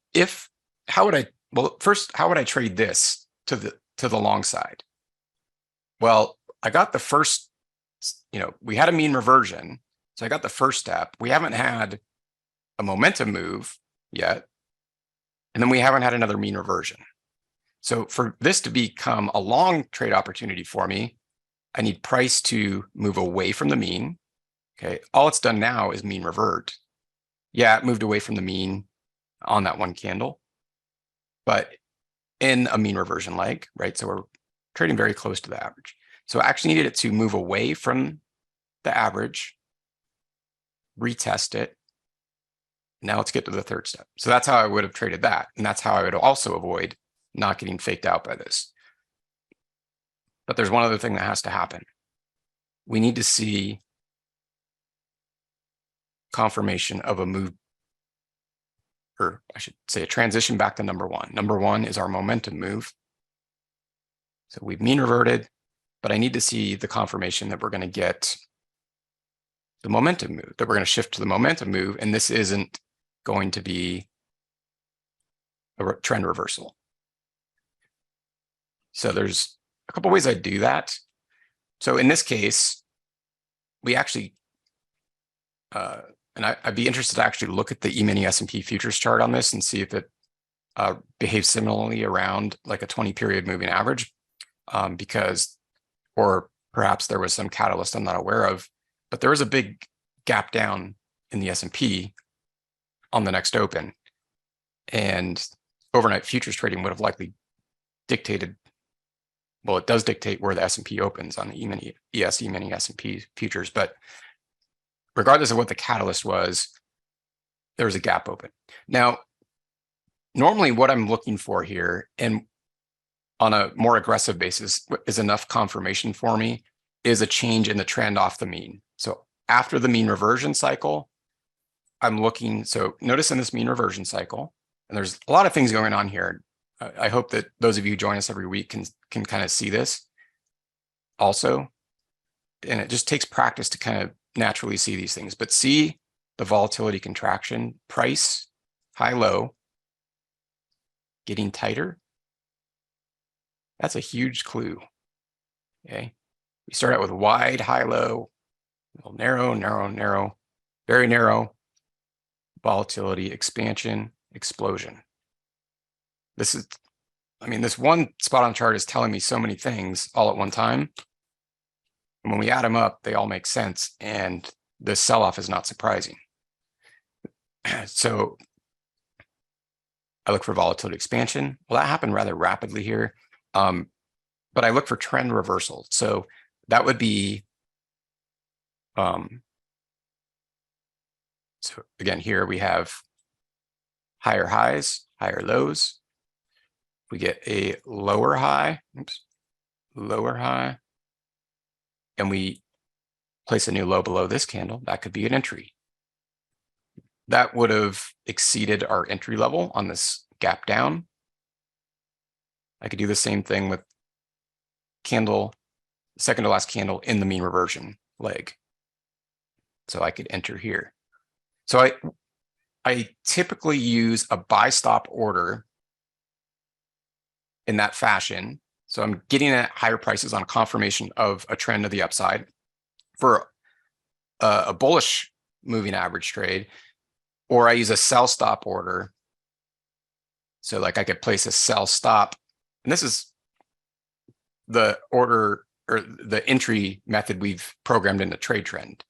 how would I trade this to the long side? Well, I got the first, we had a mean reversion. So I got the first step. We haven't had a momentum move yet. And then we haven't had another mean reversion. So for this to become a long trade opportunity for me, I need price to move away from the mean. Okay, all it's done now is mean revert. Yeah, it moved away from the mean on that one candle, but in a mean reversion leg, right? So we're trading very close to the average. So I actually needed it to move away from the average, retest it. Now let's get to the third step. So that's how I would have traded that. And that's how I would also avoid not getting faked out by this. But there's one other thing that has to happen. We need to see confirmation of a move, or I should say a transition back to number 1. Number 1 is our momentum move. So we've mean reverted, but I need to see the confirmation that we're going to get the momentum move, that we're going to shift to the momentum move, and this isn't going to be a trend reversal. So there's a couple ways I do that. So in this case, we actually, and I'd be interested to actually look at the E-mini S&P futures chart on this and see if it behaves similarly around like a 20-period moving average, or perhaps there was some catalyst I'm not aware of, but there was a big gap down in the S&P on the next open, and overnight futures trading would have likely dictated, well, it does dictate where the S&P opens on the E-mini S&P futures, but regardless of what the catalyst was, there was a gap open. Now, normally what I'm looking for here, and on a more aggressive basis, is enough confirmation for me, is a change in the trend off the mean. So after the mean reversion cycle, I'm looking, so notice in this mean reversion cycle, and there's a lot of things going on here. I hope that those of you who join us every week can kind of see this also. And it just takes practice to kind of naturally see these things, but see the volatility contraction, price, high, low, getting tighter. That's a huge clue. Okay. We start out with wide, high, low, Well, narrow, very narrow, volatility, expansion, explosion. This is, I mean, this one spot on chart is telling me so many things all at one time. And when we add them up, they all make sense. And this sell-off is not surprising. So I look for volatility expansion. Well, that happened rather rapidly here. But I look for trend reversal. So that would be, so again, here we have higher highs, higher lows. We get a lower high, lower high, and we place a new low below this candle. That could be an entry. That would have exceeded our entry level on this gap down. I could do the same thing with candle, second to last candle in the mean reversion leg. So I could enter here. So I typically use a buy stop order in that fashion. So I'm getting at higher prices on confirmation of a trend to the upside. For a bullish moving average trade, or I use a sell stop order. So like I could place a sell stop, and this is the order or the entry method we've programmed into trade trend,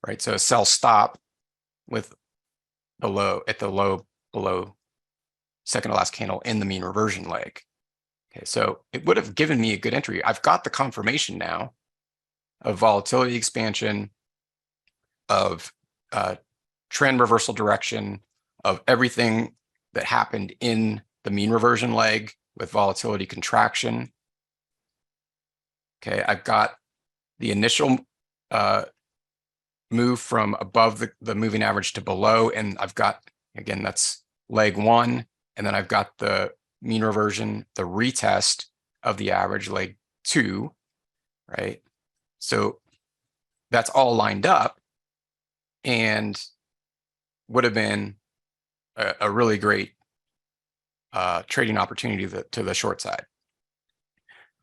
right? So a sell stop with the low at the low below second to last candle in the mean reversion leg. Okay, so it would have given me a good entry. I've got the confirmation now of volatility expansion, of trend reversal direction, of everything that happened in the mean reversion leg with volatility contraction. Okay, I've got the initial move from above the moving average to below, and I've got, again, that's leg one, and then I've got the mean reversion, the retest of the average, leg two, right? So that's all lined up and would have been a really great trading opportunity to the short side.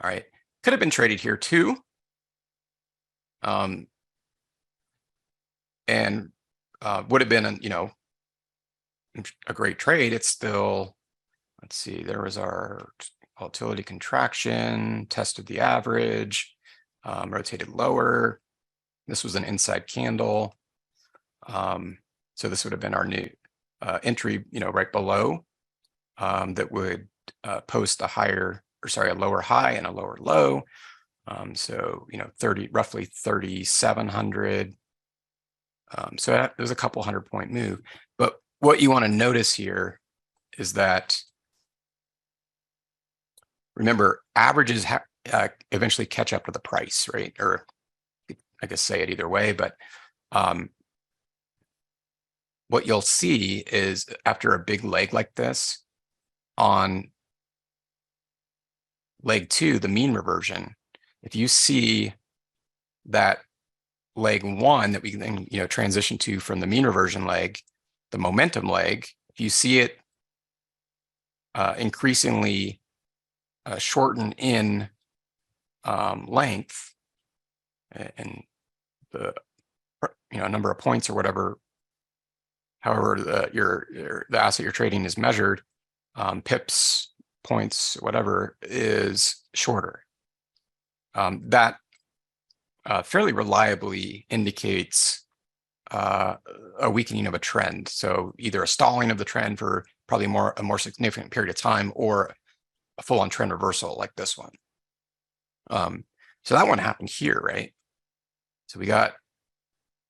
All right, could have been traded here too. And would have been, a great trade. It's still, let's see, there was our volatility contraction, tested the average, rotated lower. This was an inside candle. So this would have been our new entry, right below, that would post a lower high and a lower low. So, roughly 3,700. So there's a couple 100-point move. But what you want to notice here is that, remember, averages eventually catch up to the price, right? Or I guess say it either way, but what you'll see is after a big leg like this, on leg two, the mean reversion, if you see that leg one that we can then transition to from the mean reversion leg, the momentum leg, if you see it increasingly shorten in length and the number of points or whatever, however the asset you're trading is measured, pips, points, whatever, is shorter. That fairly reliably indicates a weakening of a trend. So either a stalling of the trend for probably a more significant period of time, or a full-on trend reversal like this one. So that one happened here, right? So we got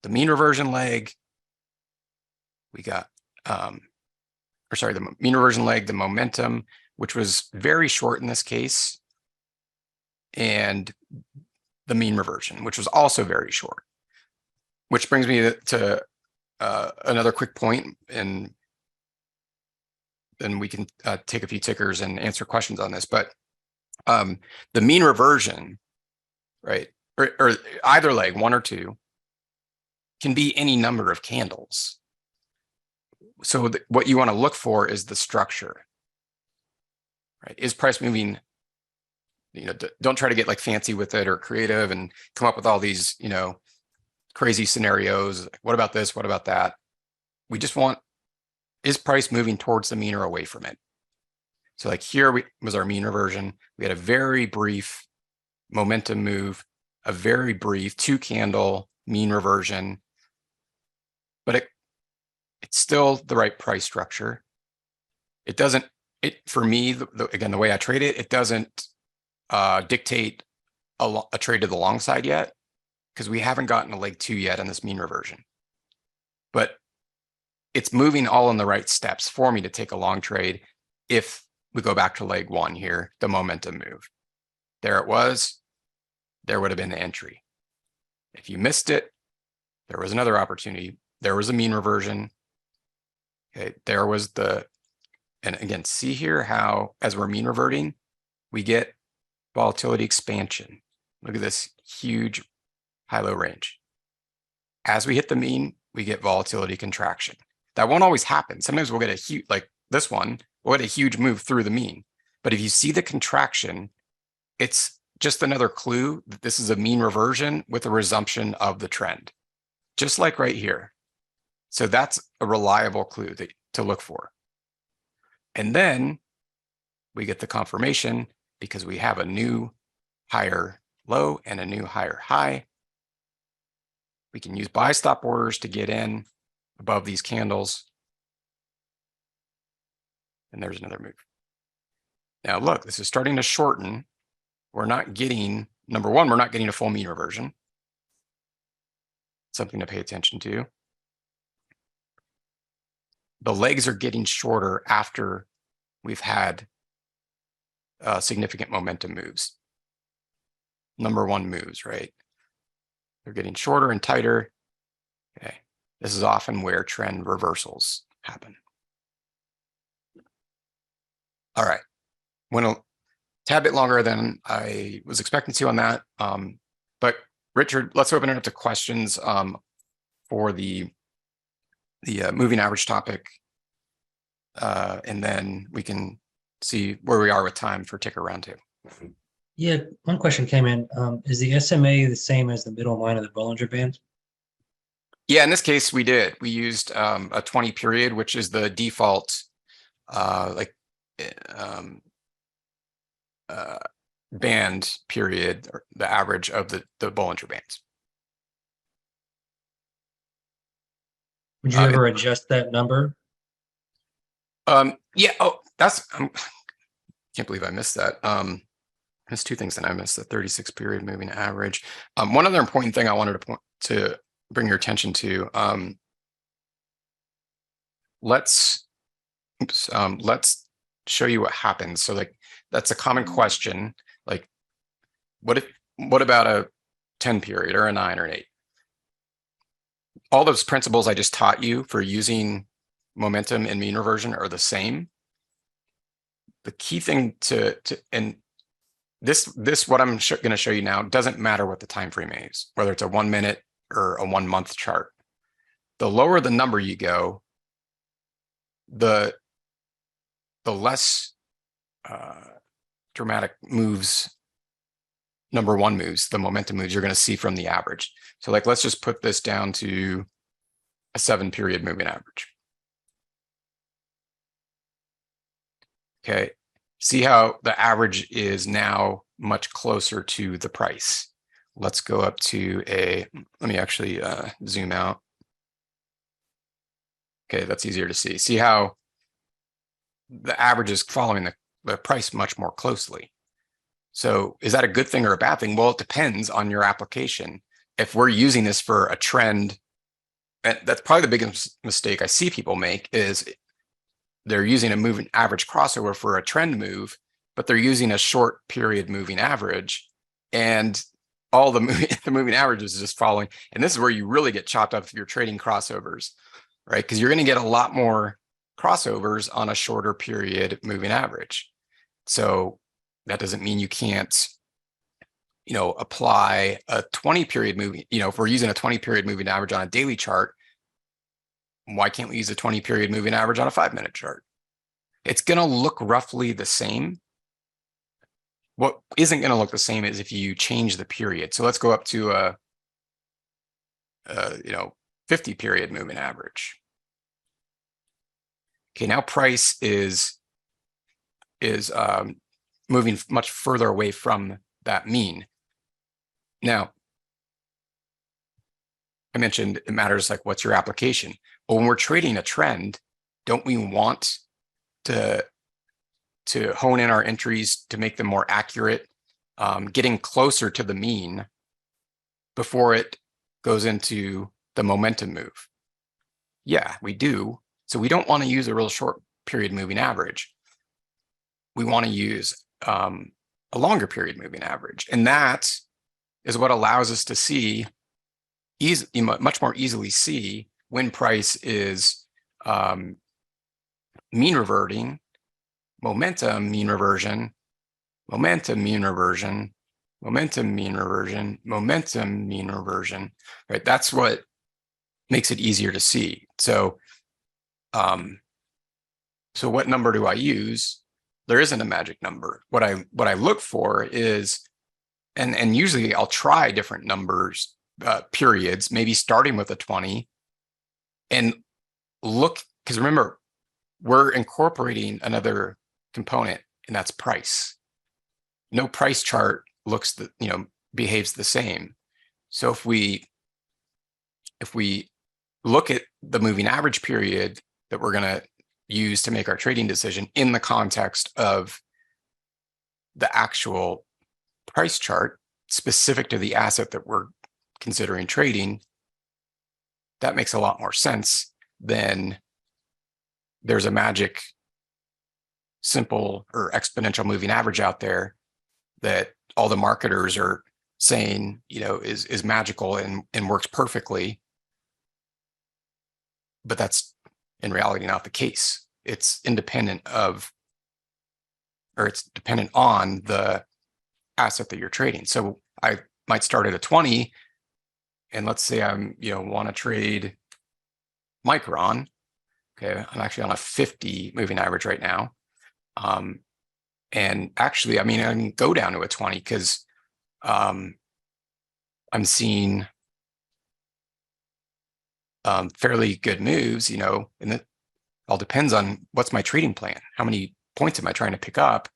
the mean reversion leg. We got, the mean reversion leg, the momentum, which was very short in this case, and the mean reversion, which was also very short. Which brings me to another quick point, and then we can take a few tickers and answer questions on this. But the mean reversion, right, or either leg, one or two, can be any number of candles. So what you want to look for is the structure, right? Is price moving? Don't try to get like fancy with it or creative and come up with all these, crazy scenarios. What about this? What about that? We just want, is price moving towards the mean or away from it? So like here was our mean reversion. We had a very brief momentum move, a very brief 2-candle mean reversion, but it's still the right price structure. It doesn't, for me, again, the way I trade it, it doesn't dictate a trade to the long side yet, because we haven't gotten a leg 2 yet on this mean reversion. But it's moving all in the right steps for me to take a long trade if we go back to leg 1 here, the momentum move. There it was. There would have been the entry. If you missed it, there was another opportunity. There was a mean reversion. Okay, there was and again, see here how, as we're mean reverting, we get volatility expansion. Look at this huge high-low range. As we hit the mean, we get volatility contraction. That won't always happen. Sometimes we'll get a huge, like this one, we'll get a huge move through the mean. But if you see the contraction, it's just another clue that this is a mean reversion with a resumption of the trend, just like right here. So that's a reliable clue to look for. And then we get the confirmation because we have a new higher low and a new higher high. We can use buy stop orders to get in above these candles. And there's another move. Now look, this is starting to shorten. We're not getting, number one, we're not getting a full mean reversion. Something to pay attention to. The legs are getting shorter after we've had significant momentum moves. Number one moves, right? They're getting shorter and tighter. Okay, this is often where trend reversals happen. All right, went a tad bit longer than I was expecting to on that. But Richard, let's open it up to questions for the moving average topic. And then we can see where we are with time for ticker round 2. Yeah, one question came in. Is the SMA the same as the middle line of the Bollinger Band? Yeah, in this case, we did. We used a 20 period, which is the default band period, or the average of the Bollinger Bands. Would you ever adjust that number? Yeah. Oh, that's. Can't believe I missed that. There's 2 things that I missed: the 36 period moving average. One other important thing I wanted to bring your attention to. Let's show you what happens. So, like, that's a common question. Like, what about a 10 period or a 9 or an 8? All those principles I just taught you for using momentum and mean reversion are the same. The key thing and this what I'm going to show you now doesn't matter what the time frame is, whether it's a 1 minute or a 1 month chart. The lower the number you go, the less dramatic moves, number one moves, the momentum moves you're going to see from the average. So like, let's just put this down to a 7 period moving average. Okay, see how the average is now much closer to the price. Let's go up to let me actually zoom out. Okay, that's easier to see. See how the average is following the price much more closely. So is that a good thing or a bad thing? Well, it depends on your application. If we're using this for a trend, and that's probably the biggest mistake I see people make, is they're using a moving average crossover for a trend move, but they're using a short period moving average, and all the moving average is just following. And this is where you really get chopped up if you're trading crossovers, right? Because you're going to get a lot more crossovers on a shorter period moving average. So that doesn't mean you can't, apply a 20 period moving, if we're using a 20 period moving average on a daily chart, why can't we use a 20 period moving average on a 5-minute chart? It's going to look roughly the same. What isn't going to look the same is if you change the period. So let's go up to a 50 period moving average. Okay, now price is moving much further away from that mean. Now, I mentioned it matters like what's your application. But when we're trading a trend, don't we want to hone in our entries to make them more accurate, getting closer to the mean before it goes into the momentum move? Yeah, we do. So we don't want to use a real short period moving average. We want to use a longer period moving average. And that is what allows us to see much more easily see when price is mean reverting, momentum mean reversion, momentum mean reversion, momentum mean reversion, momentum mean reversion, right? That's what makes it easier to see. So, so what number do I use? There isn't a magic number. What I look for is, and usually I'll try different numbers, periods, maybe starting with a 20, and look, because remember, we're incorporating another component, and that's price. No price chart behaves the same. So if we look at the moving average period that we're going to use to make our trading decision in the context of the actual price chart specific to the asset that we're considering trading, that makes a lot more sense than there's a magic simple or exponential moving average out there that all the marketers are saying, is magical and works perfectly. But that's in reality not the case. It's independent of, or it's dependent on the asset that you're trading. So I might start at a 20, and let's say I'm, want to trade Micron. Okay, I'm actually on a 50 moving average right now. And actually, I can go down to a 20 because I'm seeing fairly good moves, and it all depends on what's my trading plan. How many points am I trying to pick up?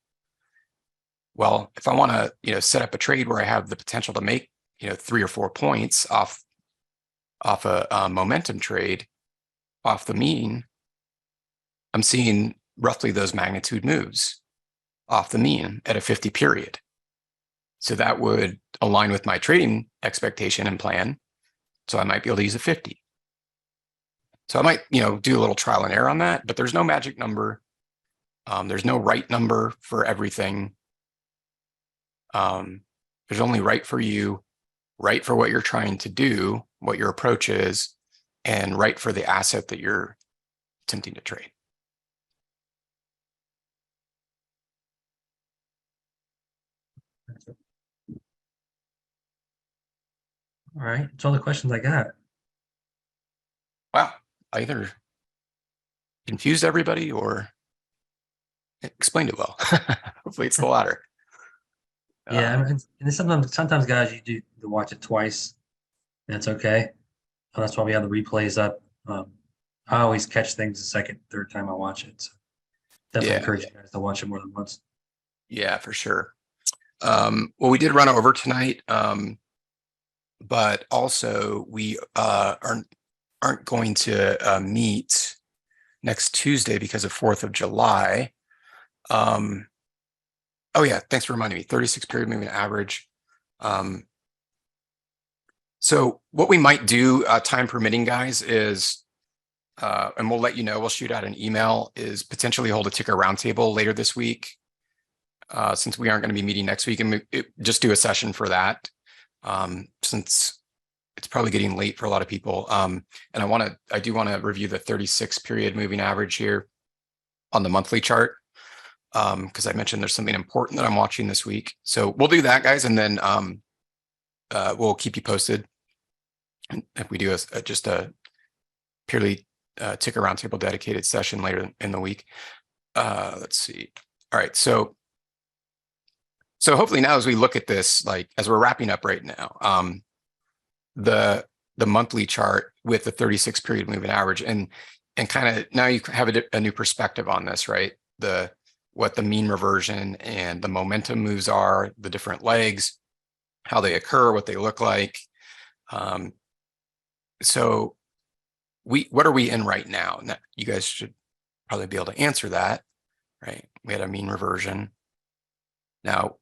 Well, if I want to, set up a trade where I have the potential to make, 3 or 4 points off a momentum trade, off the mean, I'm seeing roughly those magnitude moves off the mean at a 50 period. So that would align with my trading expectation and plan. So I might be able to use a 50. So I might, do a little trial and error on that, but there's no magic number. There's no right number for everything. There's only right for you, right for what you're trying to do, what your approach is, and right for the asset that you're attempting to trade. All right. That's all the questions I got. Wow. I either confused everybody or explained it well. Hopefully it's the latter. Yeah. And sometimes guys, you do to watch it twice. That's okay. That's why we have the replays up. I always catch things the second, third time I watch it. So definitely encourage you guys to watch it more than once. Yeah, for sure. Well, we did run over tonight, but also we aren't going to meet next Tuesday because of 4th of July. Oh yeah, thanks for reminding me. 36 period moving average. So what we might do, time permitting, guys, is, and we'll let you know, we'll shoot out an email, is potentially hold a ticker roundtable later this week, since we aren't going to be meeting next week, and just do a session for that, since it's probably getting late for a lot of people. And I do want to review the 36 period moving average here on the monthly chart, because I mentioned there's something important that I'm watching this week. So we'll do that, guys, and then we'll keep you posted if we do just a purely ticker roundtable dedicated session later in the week. Let's see. All right, so hopefully now as we look at this, like as we're wrapping up right now, the the monthly chart with the 36 period moving average, and kind of now you have a new perspective on this, right? What the mean reversion and the momentum moves are, the different legs, how they occur, what they look like. So what are we in right now? Now, you guys should probably be able to answer that, right? We had a mean reversion. Now,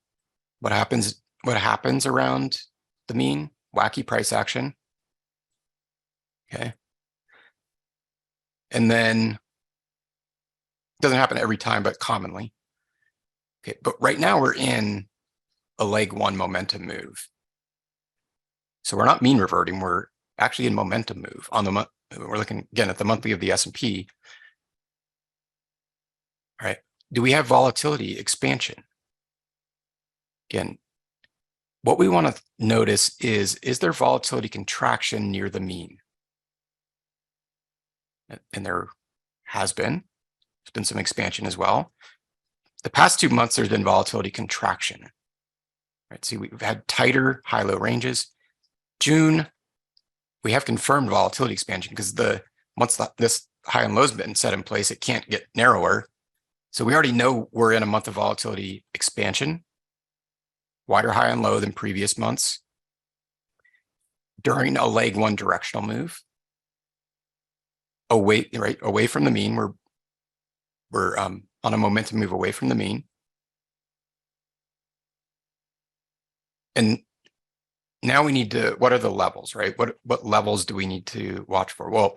what happens around the mean? Wacky price action. Okay. And then it doesn't happen every time, but commonly. Okay, but right now we're in a leg one momentum move. So we're not mean reverting, we're actually in momentum move on the month. We're looking again at the monthly of the S&P. All right. Do we have volatility expansion? Again, what we want to notice is there volatility contraction near the mean? And there has been. There's been some expansion as well. The past 2 months, there's been volatility contraction. Right. See, we've had tighter high-low ranges. June, we have confirmed volatility expansion because once this high and low has been set in place, it can't get narrower. So we already know we're in a month of volatility expansion, wider high and low than previous months during a leg one directional move. Away from the mean. We're on a momentum move away from the mean. And now we need to, what are the levels, right? What levels do we need to watch for? Well,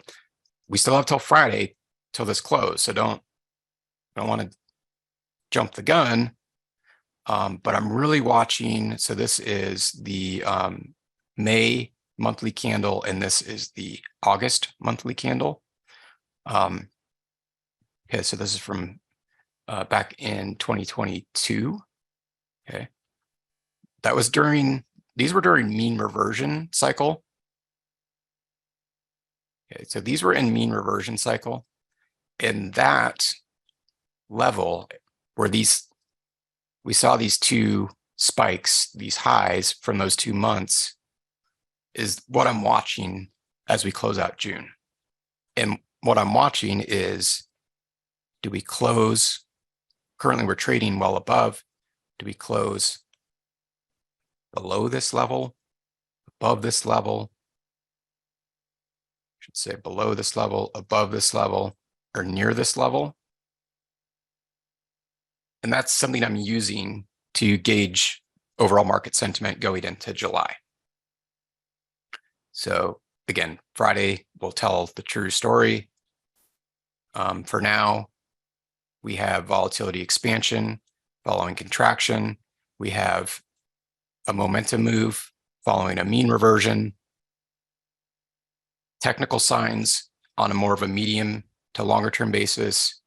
we still have till Friday till this close, so don't want to jump the gun. But I'm really watching. So this is the May monthly candle, and this is the August monthly candle. Okay, so this is from back in 2022. Okay, that was these were during mean reversion cycle. Okay, so these were in mean reversion cycle, and that level where we saw these two spikes, these highs from those 2 months, is what I'm watching as we close out June. And what I'm watching is, do we close? Currently, we're trading well above. Do we close below this level, above this level? I should say below this level, above this level, or near this level. And that's something I'm using to gauge overall market sentiment going into July. So again, Friday will tell the true story. For now, we have volatility expansion following contraction. We have a momentum move following a mean reversion. Technical signs on a more of a medium to longer term basis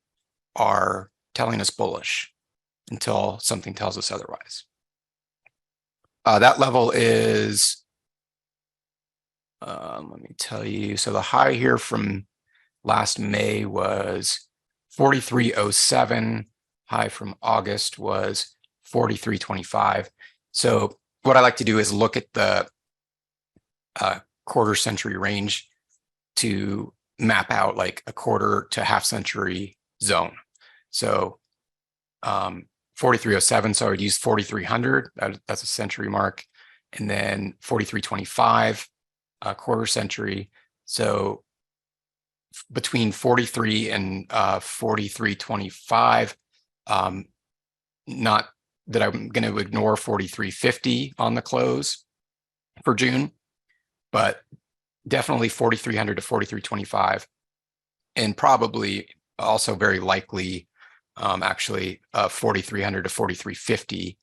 are telling us bullish until something tells us otherwise. That level is, let me tell you. So the high here from last May was 43.07. High from August was 43.25. So what I like to do is look at the quarter century range to map out like a quarter to half century zone. So 43.07, so I would use 4300, that's a century mark, and then 43.25, a quarter century. So between 43 and 43.25, not that I'm going to ignore 43.50 on the close for June, but definitely 4300 to 43.25, and probably also very likely actually 4300 to 43.50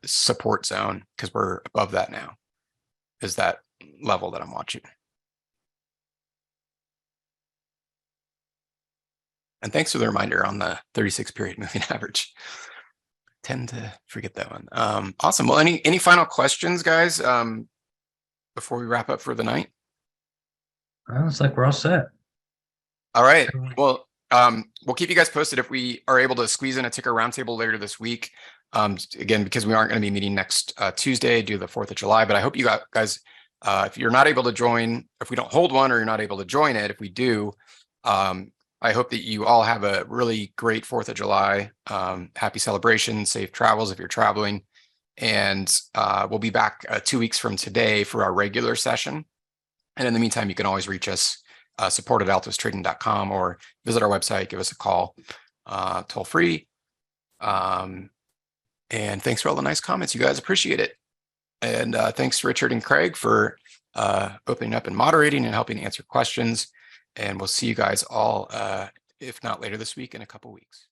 support zone, because we're above that now, is that level that I'm watching. And thanks for the reminder on the 36 period moving average. Tend to forget that one. Awesome. Well, any final questions, guys, before we wrap up for the night? Looks like we're all set. All right. Well, we'll keep you guys posted if we are able to squeeze in a ticker roundtable later this week. Again, because we aren't going to be meeting next Tuesday due to the 4th of July. But I hope you guys If you're not able to join, if we don't hold one or you're not able to join it, if we do, I hope that you all have a really great 4th of July. Happy celebration, safe travels if you're traveling. And we'll be back 2 weeks from today for our regular session. And in the meantime, you can always reach us, support@altostrading.com, or visit our website, give us a call, toll free. And thanks for all the nice comments. You guys appreciate it. And thanks, Richard and Craig, for opening up and moderating and helping answer questions. And we'll see you guys all, if not later this week, in a couple weeks.